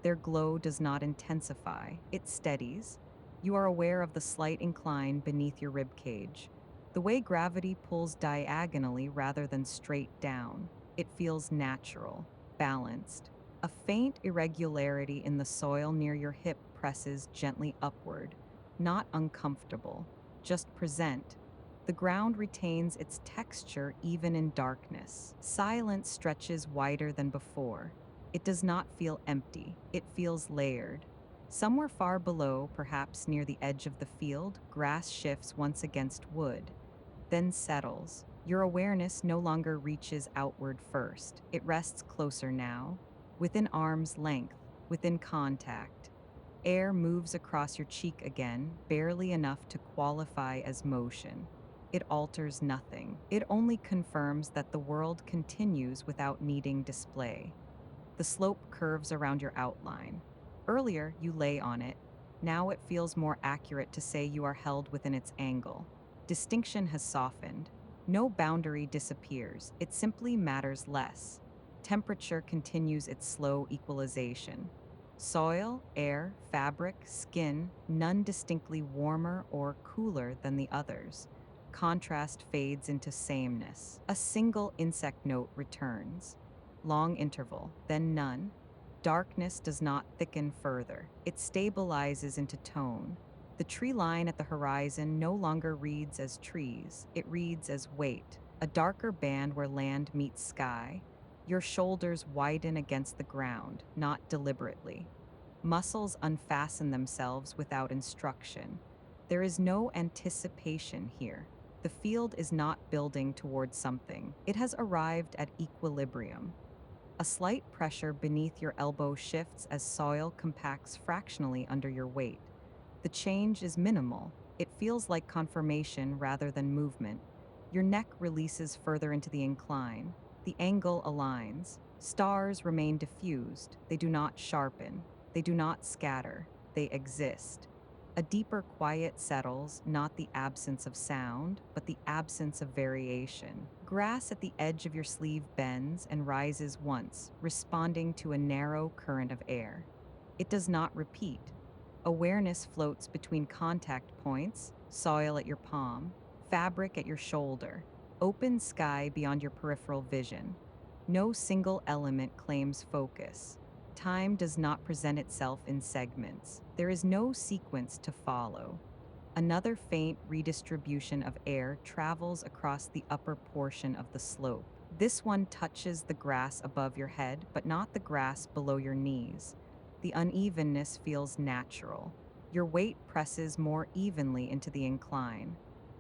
Their glow does not intensify, it steadies. You are aware of the slight incline beneath your rib cage, the way gravity pulls diagonally rather than straight down. It feels natural, balanced. A faint irregularity in the soil near your hip presses gently upward, not uncomfortable, just present. The ground retains its texture even in darkness. Silence stretches wider than before. It does not feel empty, it feels layered. Somewhere far below, perhaps near the edge of the field, grass shifts once against wood, then settles. Your awareness no longer reaches outward first. It rests closer now, within arm's length, within contact. Air moves across your cheek again, barely enough to qualify as motion. It alters nothing. It only confirms that the world continues without needing display. The slope curves around your outline. Earlier, you lay on it. Now it feels more accurate to say you are held within its angle. Distinction has softened. No boundary disappears, it simply matters less. Temperature continues its slow equalization. Soil, air, fabric, skin, none distinctly warmer or cooler than the others. Contrast fades into sameness. A single insect note returns. Long interval, then none. Darkness does not thicken further. It stabilizes into tone. The tree line at the horizon no longer reads as trees, it reads as weight, a darker band where land meets sky. Your shoulders widen against the ground, not deliberately. Muscles unfasten themselves without instruction. There is no anticipation here. The field is not building towards something. It has arrived at equilibrium. A slight pressure beneath your elbow shifts as soil compacts fractionally under your weight. The change is minimal. It feels like confirmation rather than movement. Your neck releases further into the incline. The angle aligns. Stars remain diffused. They do not sharpen. They do not scatter. They exist. A deeper quiet settles, not the absence of sound, but the absence of variation. Grass at the edge of your sleeve bends and rises once, responding to a narrow current of air. It does not repeat. Awareness floats between contact points, soil at your palm, fabric at your shoulder, open sky beyond your peripheral vision. No single element claims focus. Time does not present itself in segments. There is no sequence to follow. Another faint redistribution of air travels across the upper portion of the slope. This one touches the grass above your head, but not the grass below your knees. The unevenness feels natural. Your weight presses more evenly into the incline.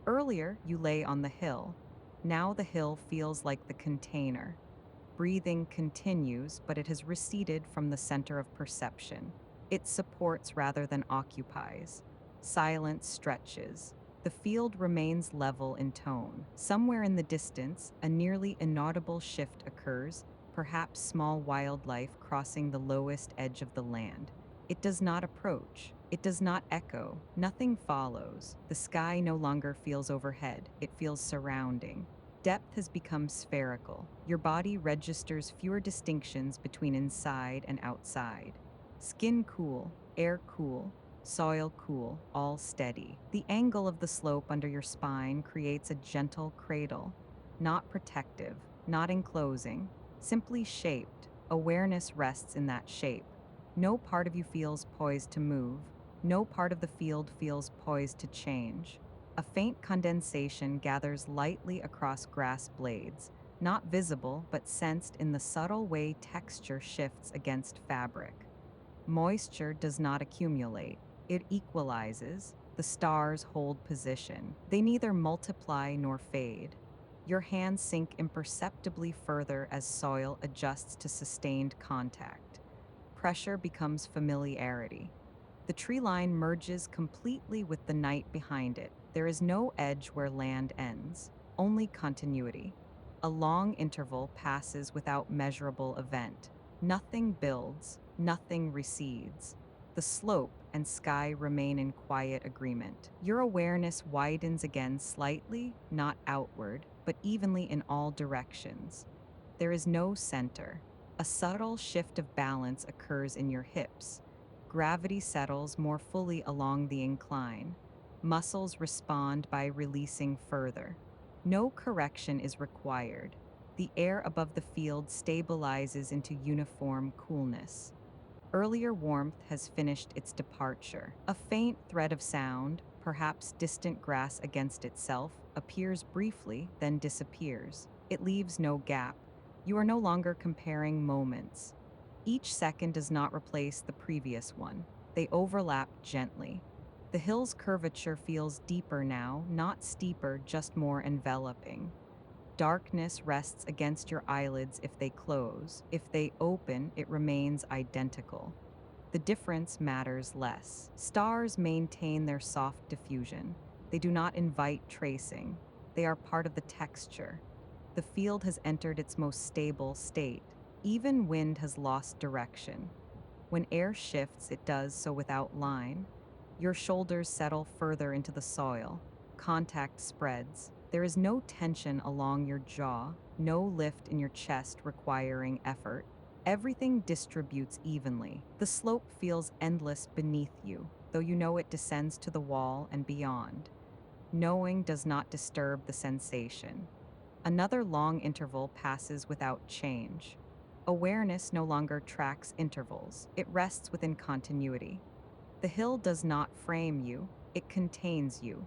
Earlier, you lay on the hill. Now the hill feels like the container. Breathing continues, but it has receded from the center of perception. It supports rather than occupies. Silence stretches. The field remains level in tone. Somewhere in the distance, a nearly inaudible shift occurs, perhaps small wildlife crossing the lowest edge of the land. It does not approach. It does not echo. Nothing follows. The sky no longer feels overhead. It feels surrounding. Depth has become spherical. Your body registers fewer distinctions between inside and outside. Skin cool, air cool, soil cool, all steady. The angle of the slope under your spine creates a gentle cradle, not protective, not enclosing, simply shaped. Awareness rests in that shape. No part of you feels poised to move. No part of the field feels poised to change. A faint condensation gathers lightly across grass blades, not visible but sensed in the subtle way texture shifts against fabric. Moisture does not accumulate, it equalizes. The stars hold position. They neither multiply nor fade. Your hands sink imperceptibly further as soil adjusts to sustained contact. Pressure becomes familiarity. The tree line merges completely with the night behind it. There is no edge where land ends, only continuity. A long interval passes without measurable event. Nothing builds, nothing recedes. The slope and sky remain in quiet agreement. Your awareness widens again slightly, not outward, but evenly in all directions. There is no center. A subtle shift of balance occurs in your hips. Gravity settles more fully along the incline. Muscles respond by releasing further. No correction is required. The air above the field stabilizes into uniform coolness. Earlier warmth has finished its departure. A faint thread of sound, perhaps distant grass against itself, appears briefly, then disappears. It leaves no gap. You are no longer comparing moments. Each second does not replace the previous one. They overlap gently. The hill's curvature feels deeper now, not steeper, just more enveloping. Darkness rests against your eyelids if they close. If they open, it remains identical. The difference matters less. Stars maintain their soft diffusion. They do not invite tracing. They are part of the texture. The field has entered its most stable state. Even wind has lost direction. When air shifts, it does so without line. Your shoulders settle further into the soil. Contact spreads. There is no tension along your jaw, no lift in your chest requiring effort. Everything distributes evenly. The slope feels endless beneath you, though you know it descends to the wall and beyond. Knowing does not disturb the sensation. Another long interval passes without change. Awareness no longer tracks intervals, it rests within continuity. The hill does not frame you, it contains you.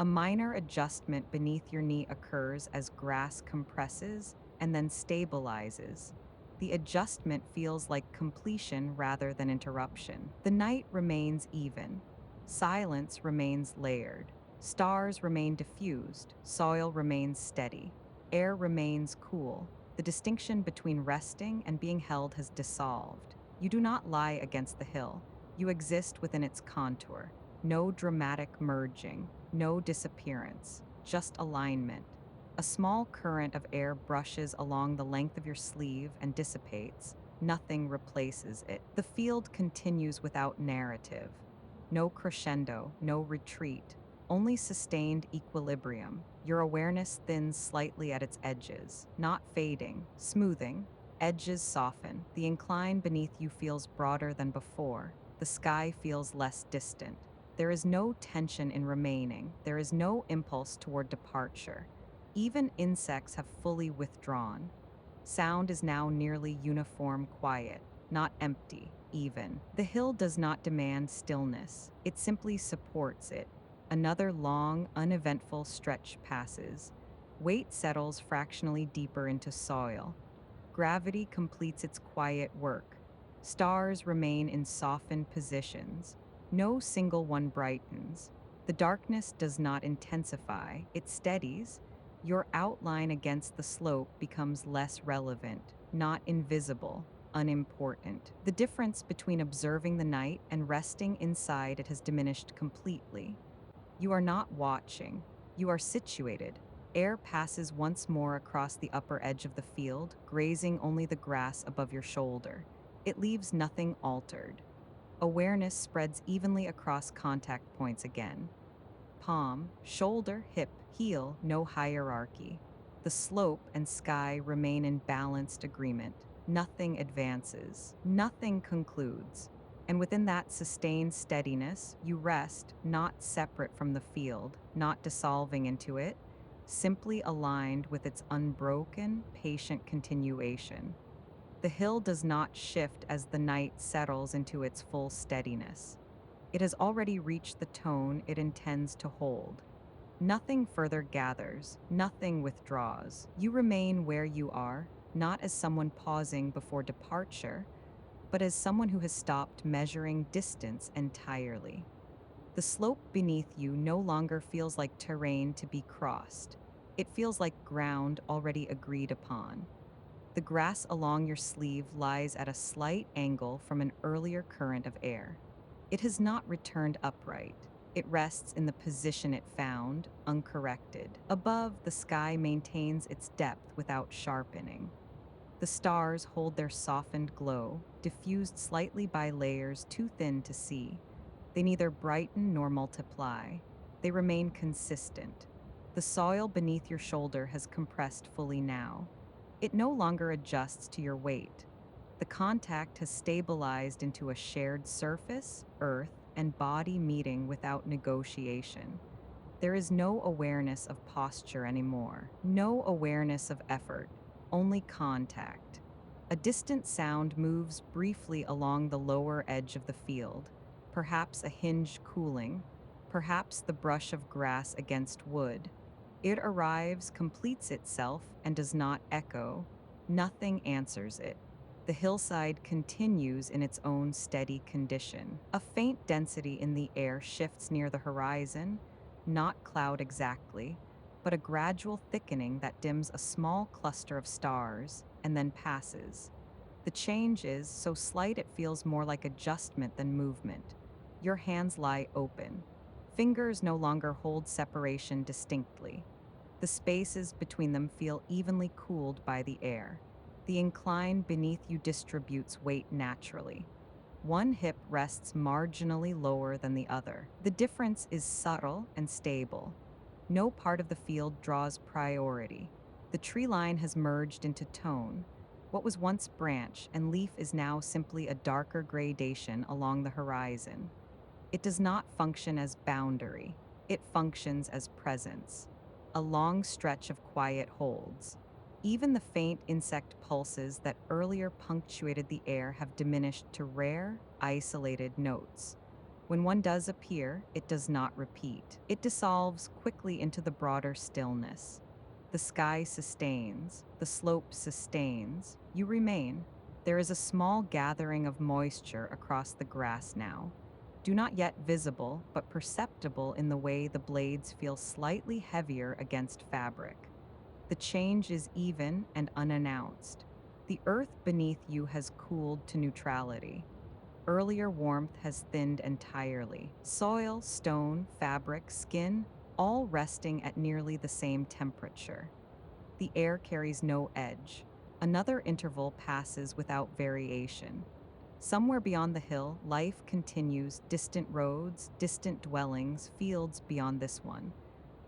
A minor adjustment beneath your knee occurs as grass compresses and then stabilizes. The adjustment feels like completion rather than interruption. The night remains even. Silence remains layered. Stars remain diffused. Soil remains steady. Air remains cool. The distinction between resting and being held has dissolved. You do not lie against the hill. You exist within its contour. No dramatic merging, no disappearance, just alignment. A small current of air brushes along the length of your sleeve and dissipates. Nothing replaces it. The field continues without narrative. No crescendo, no retreat, only sustained equilibrium. Your awareness thins slightly at its edges, not fading, smoothing. Edges soften. The incline beneath you feels broader than before. The sky feels less distant. There is no tension in remaining. There is no impulse toward departure. Even insects have fully withdrawn. Sound is now nearly uniform quiet, not empty, even. The hill does not demand stillness. It simply supports it. Another long, uneventful stretch passes. Weight settles fractionally deeper into soil. Gravity completes its quiet work. Stars remain in softened positions. No single one brightens. The darkness does not intensify, it steadies. Your outline against the slope becomes less relevant, not invisible, unimportant. The difference between observing the night and resting inside it has diminished completely. You are not watching, you are situated. Air passes once more across the upper edge of the field, grazing only the grass above your shoulder. It leaves nothing altered. Awareness spreads evenly across contact points again. Palm, shoulder, hip, heel, no hierarchy. The slope and sky remain in balanced agreement. Nothing advances, nothing concludes. And within that sustained steadiness, you rest, not separate from the field, not dissolving into it, simply aligned with its unbroken, patient continuation. The hill does not shift as the night settles into its full steadiness. It has already reached the tone it intends to hold. Nothing further gathers, nothing withdraws. You remain where you are, not as someone pausing before departure, but as someone who has stopped measuring distance entirely. The slope beneath you no longer feels like terrain to be crossed. It feels like ground already agreed upon. The grass along your sleeve lies at a slight angle from an earlier current of air. It has not returned upright. It rests in the position it found, uncorrected. Above, the sky maintains its depth without sharpening. The stars hold their softened glow, diffused slightly by layers too thin to see. They neither brighten nor multiply. They remain consistent. The soil beneath your shoulder has compressed fully now. It no longer adjusts to your weight. The contact has stabilized into a shared surface, earth, and body meeting without negotiation. There is no awareness of posture anymore, no awareness of effort, only contact. A distant sound moves briefly along the lower edge of the field, perhaps a hinge cooling, perhaps the brush of grass against wood. It arrives, completes itself, and does not echo. Nothing answers it. The hillside continues in its own steady condition. A faint density in the air shifts near the horizon, not cloud exactly, but a gradual thickening that dims a small cluster of stars and then passes. The change is so slight it feels more like adjustment than movement. Your hands lie open. Fingers no longer hold separation distinctly. The spaces between them feel evenly cooled by the air. The incline beneath you distributes weight naturally. One hip rests marginally lower than the other. The difference is subtle and stable. No part of the field draws priority. The tree line has merged into tone. What was once branch and leaf is now simply a darker gradation along the horizon. It does not function as boundary. It functions as presence. A long stretch of quiet holds. Even the faint insect pulses that earlier punctuated the air have diminished to rare, isolated notes. When one does appear, it does not repeat. It dissolves quickly into the broader stillness. The sky sustains, the slope sustains. You remain. There is a small gathering of moisture across the grass now. Do not yet visible, but perceptible in the way the blades feel slightly heavier against fabric. The change is even and unannounced. The earth beneath you has cooled to neutrality. Earlier warmth has thinned entirely. Soil, stone, fabric, skin, all resting at nearly the same temperature. The air carries no edge. Another interval passes without variation. Somewhere beyond the hill, life continues, distant roads, distant dwellings, fields beyond this one.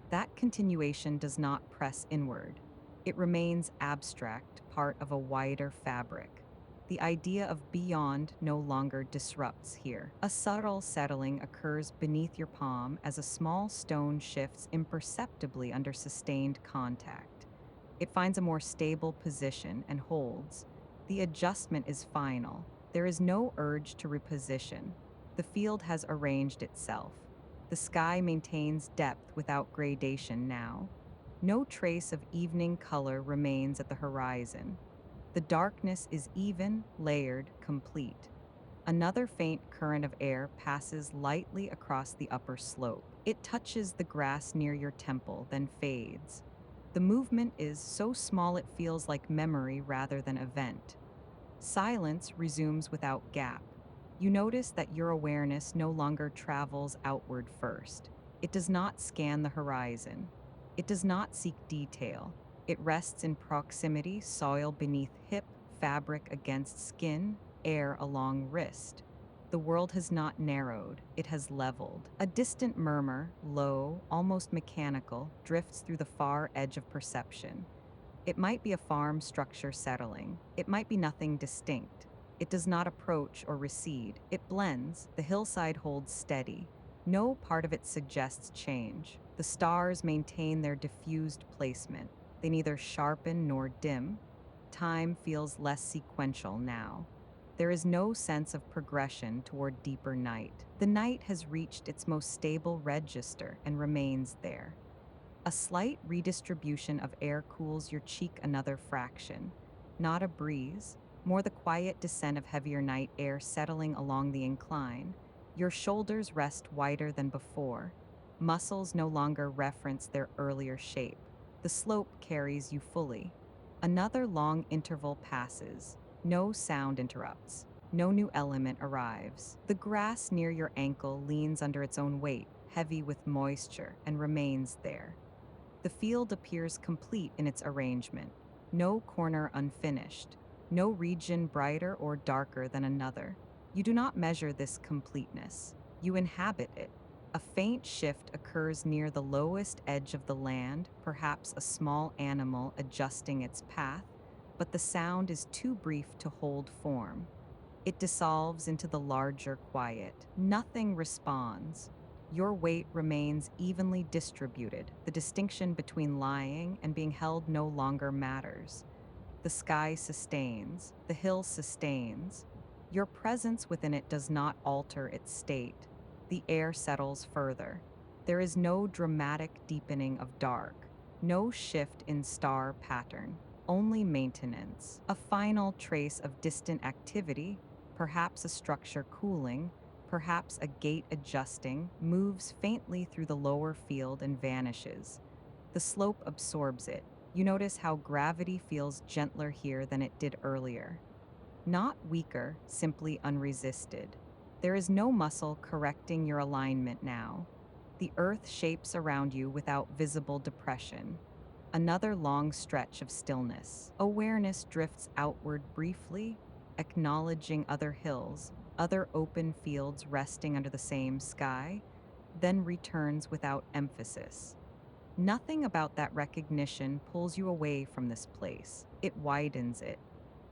That continuation does not press inward. It remains abstract, part of a wider fabric. The idea of beyond no longer disrupts here. A subtle settling occurs beneath your palm as a small stone shifts imperceptibly under sustained contact. It finds a more stable position and holds. The adjustment is final. There is no urge to reposition. The field has arranged itself. The sky maintains depth without gradation now. No trace of evening color remains at the horizon. The darkness is even, layered, complete. Another faint current of air passes lightly across the upper slope. It touches the grass near your temple, then fades. The movement is so small it feels like memory rather than event. Silence resumes without gap. You notice that your awareness no longer travels outward first. It does not scan the horizon. It does not seek detail. It rests in proximity, soil beneath hip, fabric against skin, air along wrist. The world has not narrowed, it has leveled. A distant murmur, low, almost mechanical, drifts through the far edge of perception. It might be a farm structure settling. It might be nothing distinct. It does not approach or recede. It blends. The hillside holds steady. No part of it suggests change. The stars maintain their diffused placement. They neither sharpen nor dim. Time feels less sequential now. There is no sense of progression toward deeper night. The night has reached its most stable register and remains there. A slight redistribution of air cools your cheek another fraction. Not a breeze, more the quiet descent of heavier night air settling along the incline. Your shoulders rest wider than before. Muscles no longer reference their earlier shape. The slope carries you fully. Another long interval passes. No sound interrupts. No new element arrives. The grass near your ankle leans under its own weight, heavy with moisture, and remains there. The field appears complete in its arrangement, no corner unfinished, no region brighter or darker than another. You do not measure this completeness, you inhabit it. A faint shift occurs near the lowest edge of the land, perhaps a small animal adjusting its path, but the sound is too brief to hold form. It dissolves into the larger quiet. Nothing responds. Your weight remains evenly distributed. The distinction between lying and being held no longer matters. The sky sustains, the hill sustains. Your presence within it does not alter its state. The air settles further. There is no dramatic deepening of dark, no shift in star pattern, only maintenance. A final trace of distant activity, perhaps a structure cooling, perhaps a gate adjusting, moves faintly through the lower field and vanishes. The slope absorbs it. You notice how gravity feels gentler here than it did earlier. Not weaker, simply unresisted. There is no muscle correcting your alignment now. The earth shapes around you without visible depression. Another long stretch of stillness. Awareness drifts outward briefly, acknowledging other hills, other open fields resting under the same sky, then returns without emphasis. Nothing about that recognition pulls you away from this place. It widens it.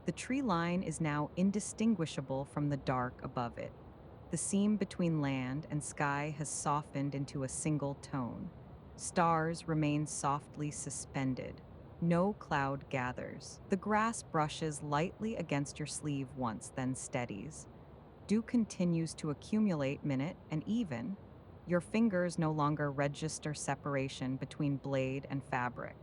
The tree line is now indistinguishable from the dark above it. The seam between land and sky has softened into a single tone. Stars remain softly suspended. No cloud gathers. The grass brushes lightly against your sleeve once, then steadies. Dew continues to accumulate minute and even. Your fingers no longer register separation between blade and fabric.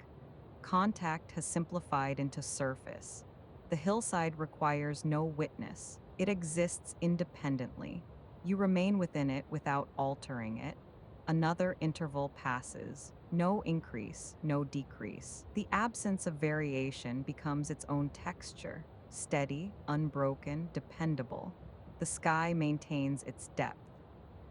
Contact has simplified into surface. The hillside requires no witness. It exists independently. You remain within it without altering it. Another interval passes. No increase, no decrease. The absence of variation becomes its own texture, steady, unbroken, dependable. The sky maintains its depth.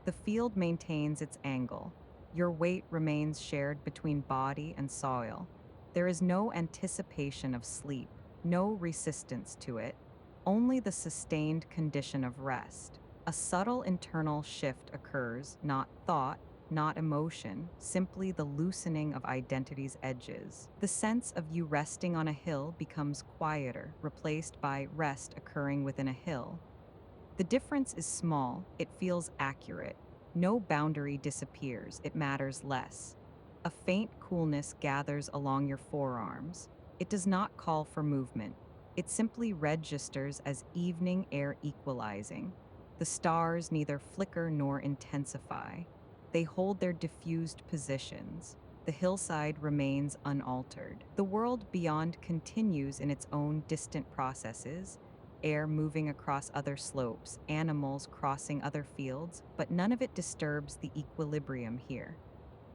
The field maintains its angle. Your weight remains shared between body and soil. There is no anticipation of sleep, no resistance to it, only the sustained condition of rest. A subtle internal shift occurs, not thought, not emotion, simply the loosening of identity's edges. The sense of you resting on a hill becomes quieter, replaced by rest occurring within a hill. The difference is small, it feels accurate. No boundary disappears, it matters less. A faint coolness gathers along your forearms. It does not call for movement. It simply registers as evening air equalizing. The stars neither flicker nor intensify. They hold their diffused positions. The hillside remains unaltered. The world beyond continues in its own distant processes, air moving across other slopes, animals crossing other fields, but none of it disturbs the equilibrium here.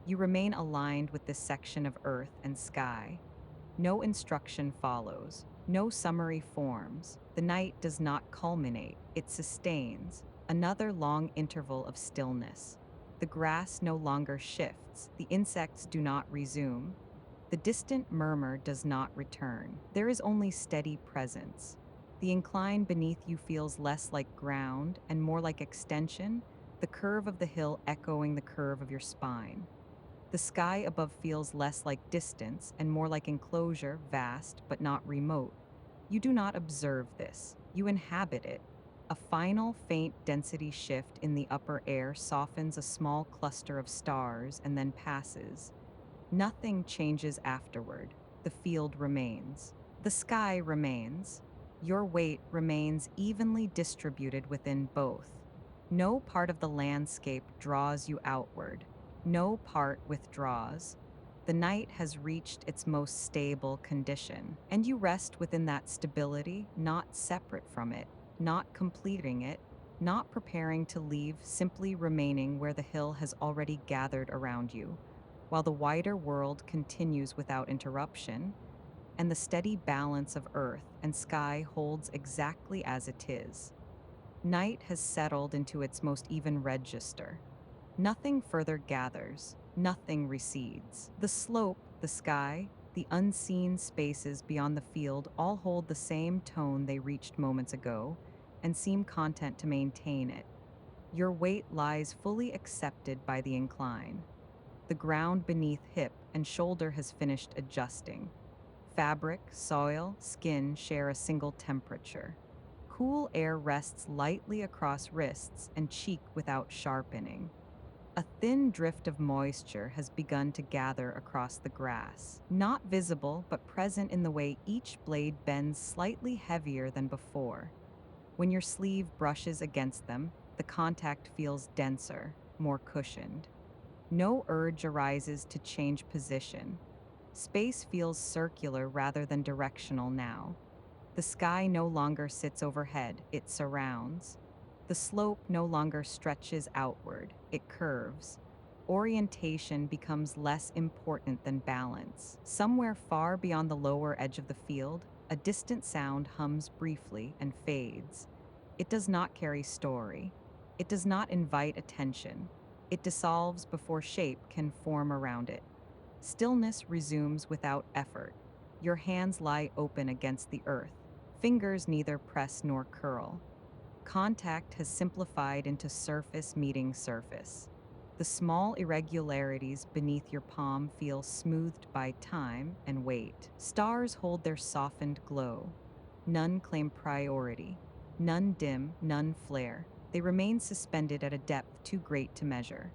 You remain aligned with this section of earth and sky. No instruction follows, no summary forms. The night does not culminate, it sustains. Another long interval of stillness. The grass no longer shifts, the insects do not resume. The distant murmur does not return. There is only steady presence. The incline beneath you feels less like ground and more like extension, the curve of the hill echoing the curve of your spine. The sky above feels less like distance and more like enclosure, vast but not remote. You do not observe this, you inhabit it. A final, faint density shift in the upper air softens a small cluster of stars and then passes. Nothing changes afterward. The field remains. The sky remains. Your weight remains evenly distributed within both. No part of the landscape draws you outward. No part withdraws. The night has reached its most stable condition, and you rest within that stability, not separate from it, not completing it, not preparing to leave, simply remaining where the hill has already gathered around you, while the wider world continues without interruption, and the steady balance of earth and sky holds exactly as it is. Night has settled into its most even register. Nothing further gathers, nothing recedes. The slope, the sky, the unseen spaces beyond the field all hold the same tone they reached moments ago and seem content to maintain it. Your weight lies fully accepted by the incline. The ground beneath hip and shoulder has finished adjusting. Fabric, soil, skin share a single temperature. Cool air rests lightly across wrists and cheek without sharpening. A thin drift of moisture has begun to gather across the grass, not visible but present in the way each blade bends slightly heavier than before. When your sleeve brushes against them, the contact feels denser, more cushioned. No urge arises to change position. Space feels circular rather than directional now. The sky no longer sits overhead, it surrounds. The slope no longer stretches outward, it curves. Orientation becomes less important than balance. Somewhere far beyond the lower edge of the field, a distant sound hums briefly and fades. It does not carry story. It does not invite attention. It dissolves before shape can form around it. Stillness resumes without effort. Your hands lie open against the earth. Fingers neither press nor curl. Contact has simplified into surface meeting surface. The small irregularities beneath your palm feel smoothed by time and weight. Stars hold their softened glow. None claim priority. None dim, none flare. They remain suspended at a depth too great to measure.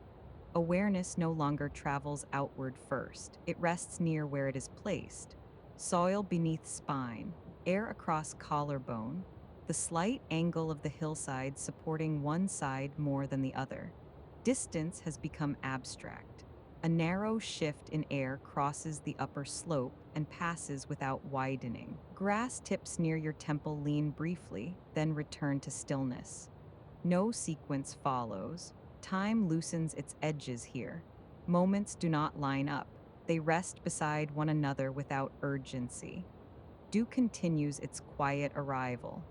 Awareness no longer travels outward first. It rests near where it is placed. Soil beneath spine, air across collarbone, the slight angle of the hillside supporting one side more than the other. Distance has become abstract. A narrow shift in air crosses the upper slope and passes without widening. Grass tips near your temple lean briefly, then return to stillness. No sequence follows. Time loosens its edges here. Moments do not line up. They rest beside one another without urgency. Dew continues its quiet arrival.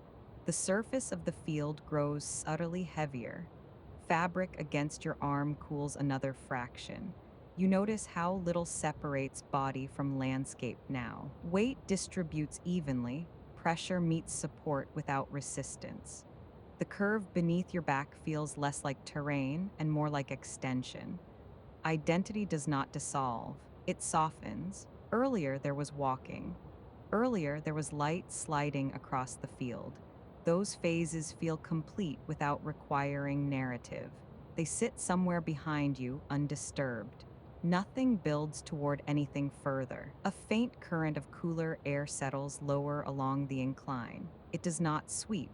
The surface of the field grows subtly heavier. Fabric against your arm cools another fraction. You notice how little separates body from landscape now. Weight distributes evenly. Pressure meets support without resistance. The curve beneath your back feels less like terrain and more like extension. Identity does not dissolve, it softens. Earlier there was walking. Earlier there was light sliding across the field. Those phases feel complete without requiring narrative. They sit somewhere behind you, undisturbed. Nothing builds toward anything further. A faint current of cooler air settles lower along the incline. It does not sweep.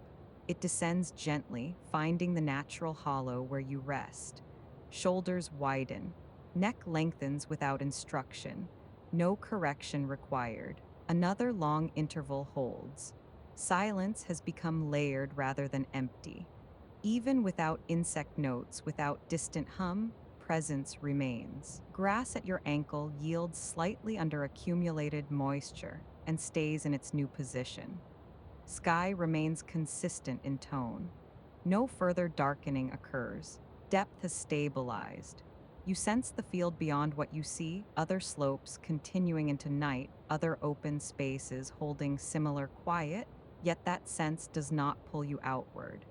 It descends gently, finding the natural hollow where you rest. Shoulders widen. Neck lengthens without instruction. No correction required. Another long interval holds. Silence has become layered rather than empty. Even without insect notes, without distant hum, presence remains. Grass at your ankle yields slightly under accumulated moisture and stays in its new position. Sky remains consistent in tone. No further darkening occurs. Depth has stabilized. You sense the field beyond what you see, other slopes continuing into night, other open spaces holding similar quiet, yet that sense does not pull you outward.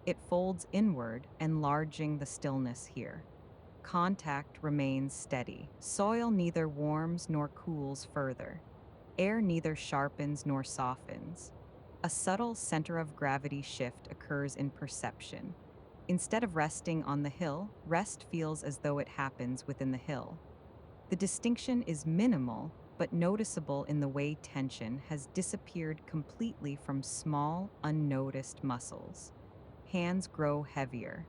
It folds inward, enlarging the stillness here. Contact remains steady. Soil neither warms nor cools further. Air neither sharpens nor softens. A subtle center of gravity shift occurs in perception. Instead of resting on the hill, rest feels as though it happens within the hill. The distinction is minimal, but noticeable in the way tension has disappeared completely from small, unnoticed muscles. Hands grow heavier.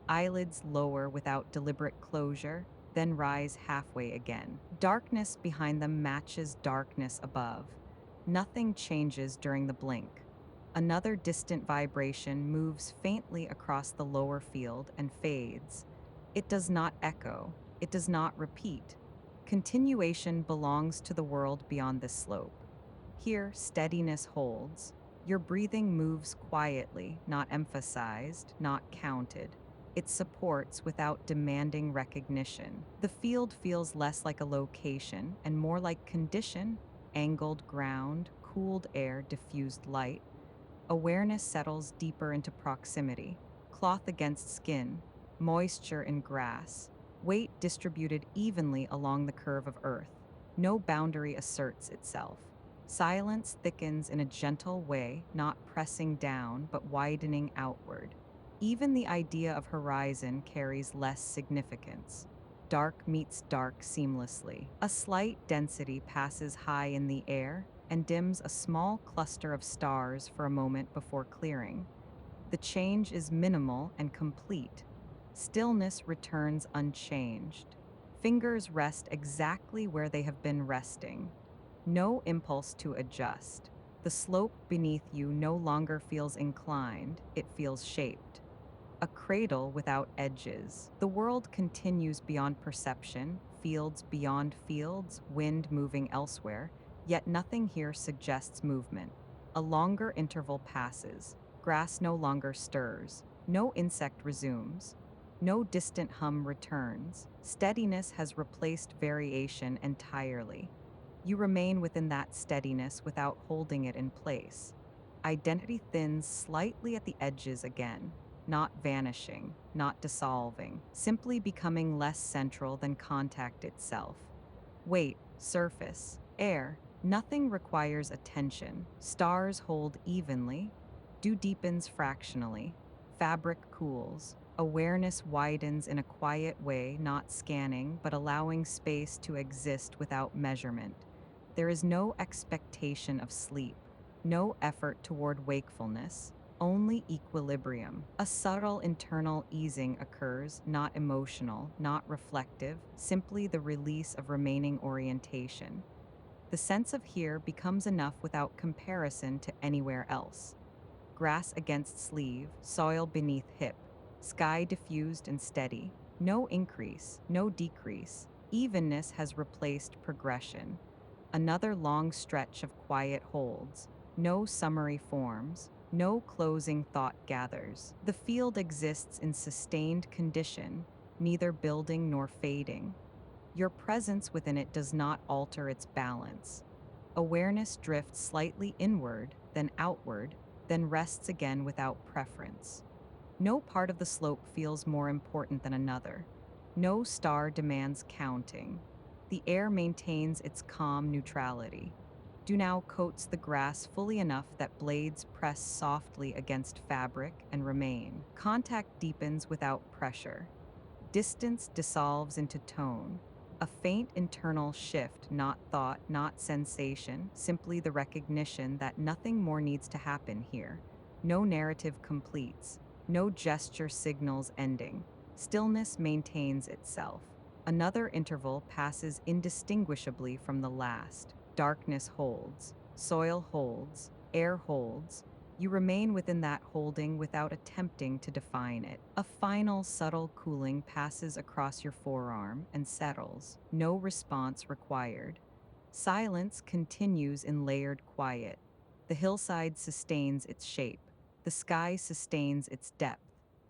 Eyelids lower without deliberate closure, then rise halfway again. Darkness behind them matches darkness above. Nothing changes during the blink. Another distant vibration moves faintly across the lower field and fades. It does not echo. It does not repeat. Continuation belongs to the world beyond this slope. Here, steadiness holds. Your breathing moves quietly, not emphasized, not counted. It supports without demanding recognition. The field feels less like a location and more like condition, angled ground, cooled air, diffused light. Awareness settles deeper into proximity, cloth against skin, moisture in grass, weight distributed evenly along the curve of earth. No boundary asserts itself. Silence thickens in a gentle way, not pressing down, but widening outward. Even the idea of horizon carries less significance. Dark meets dark seamlessly. A slight density passes high in the air and dims a small cluster of stars for a moment before clearing. The change is minimal and complete. Stillness returns unchanged. Fingers rest exactly where they have been resting. No impulse to adjust. The slope beneath you no longer feels inclined, it feels shaped. A cradle without edges. The world continues beyond perception, fields beyond fields, wind moving elsewhere, yet nothing here suggests movement. A longer interval passes. Grass no longer stirs. No insect resumes. No distant hum returns. Steadiness has replaced variation entirely. You remain within that steadiness without holding it in place. Identity thins slightly at the edges again, not vanishing, not dissolving, simply becoming less central than contact itself. Weight, surface, air, nothing requires attention. Stars hold evenly, dew deepens fractionally, fabric cools. Awareness widens in a quiet way, not scanning, but allowing space to exist without measurement. There is no expectation of sleep, no effort toward wakefulness, only equilibrium. A subtle internal easing occurs, not emotional, not reflective, simply the release of remaining orientation. The sense of here becomes enough without comparison to anywhere else. Grass against sleeve, soil beneath hip, sky diffused and steady. No increase, no decrease. Evenness has replaced progression. Another long stretch of quiet holds. No summary forms, no closing thought gathers. The field exists in sustained condition, neither building nor fading. Your presence within it does not alter its balance. Awareness drifts slightly inward, then outward, then rests again without preference. No part of the slope feels more important than another. No star demands counting. The air maintains its calm neutrality. Dew now coats the grass fully enough that blades press softly against fabric and remain. Contact deepens without pressure. Distance dissolves into tone. A faint internal shift, not thought, not sensation, simply the recognition that nothing more needs to happen here. No narrative completes. No gesture signals ending. Stillness maintains itself. Another interval passes indistinguishably from the last. Darkness holds, soil holds, air holds. You remain within that holding without attempting to define it. A final subtle cooling passes across your forearm and settles, no response required. Silence continues in layered quiet. The hillside sustains its shape. The sky sustains its depth.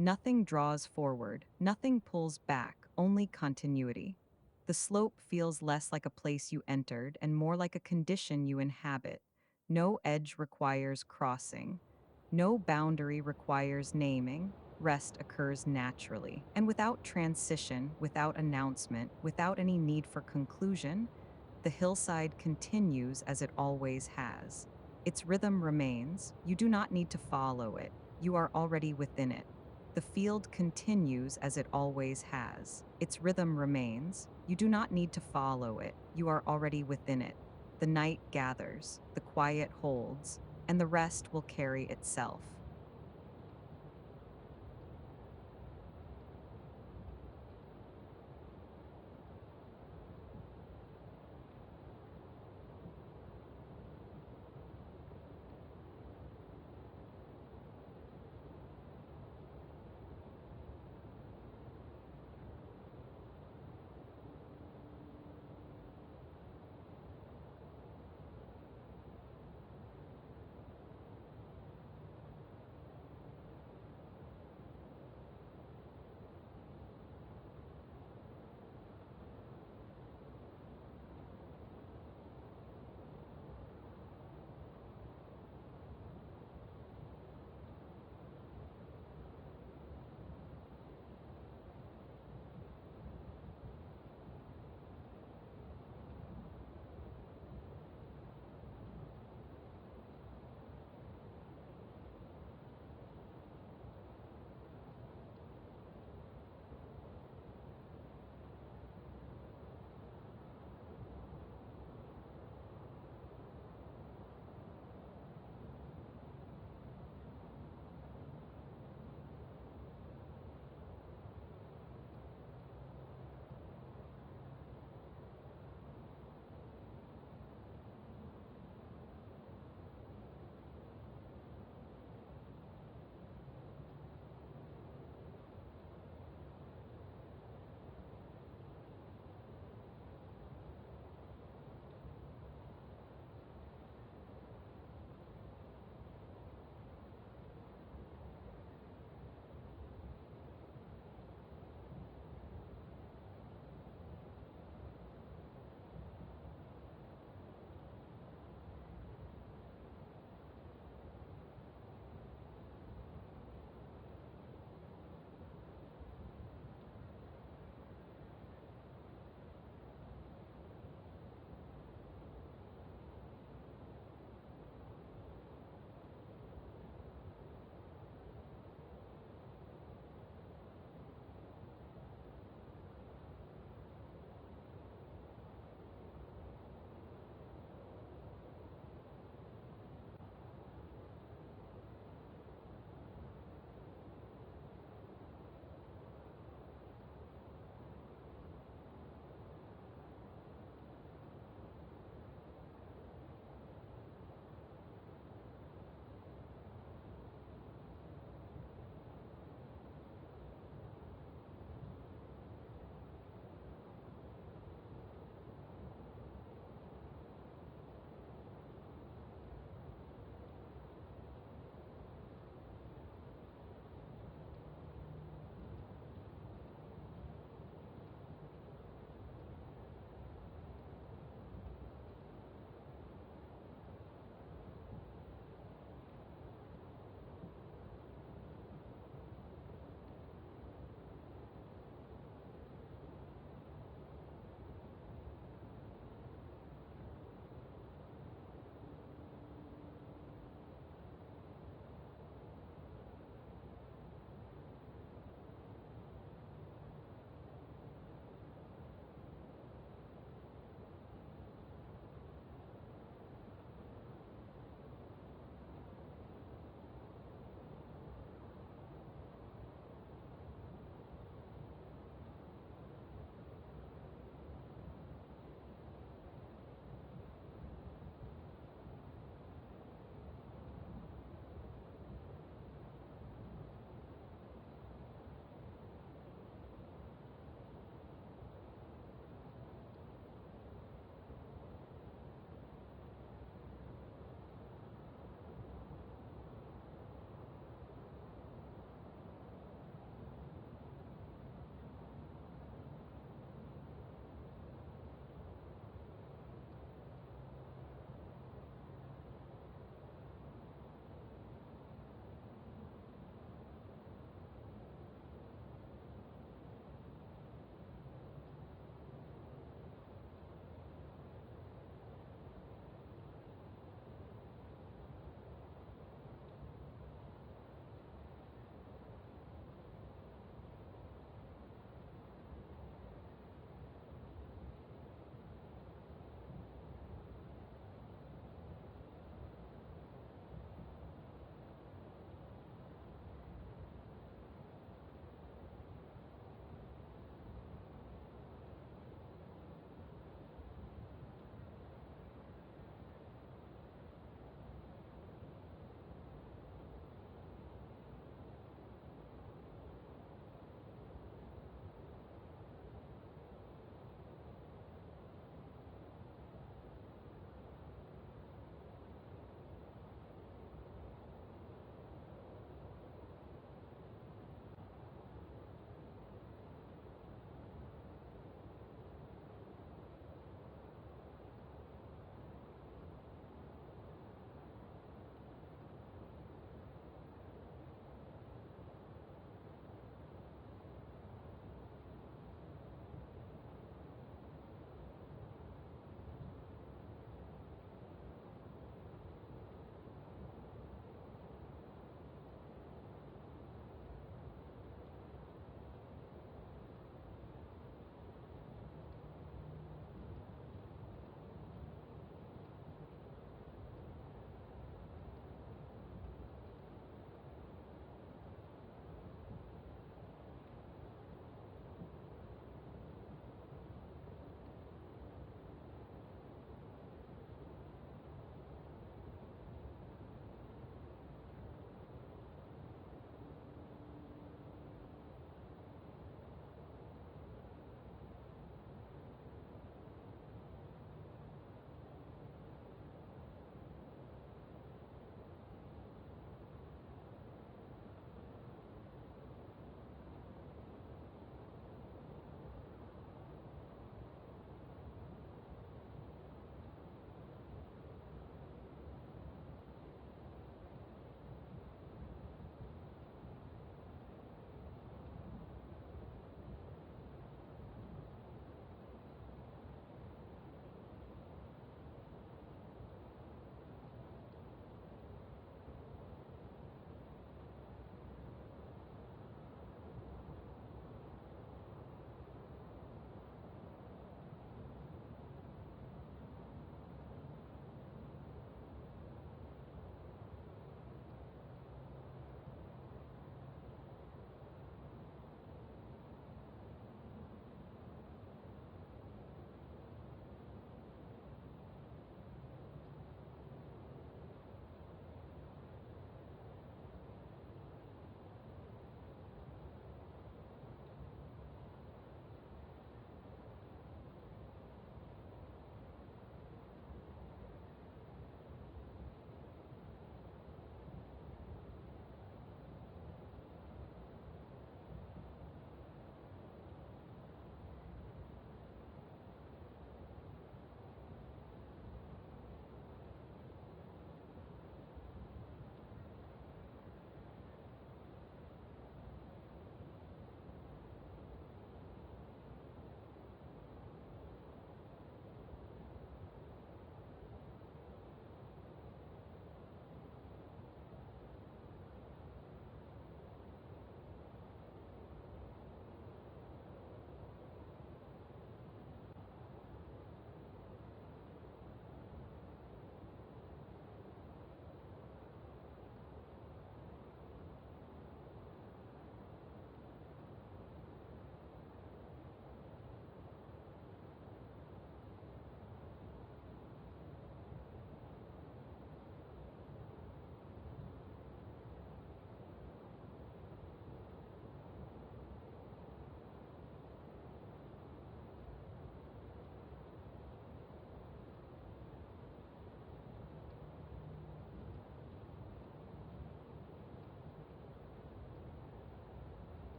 Nothing draws forward, nothing pulls back, only continuity. The slope feels less like a place you entered and more like a condition you inhabit. No edge requires crossing. No boundary requires naming. Rest occurs naturally. And without transition, without announcement, without any need for conclusion, the hillside continues as it always has. Its rhythm remains. You do not need to follow it. You are already within it. The field continues as it always has. Its rhythm remains. You do not need to follow it. You are already within it. The night gathers, the quiet holds, and the rest will carry itself.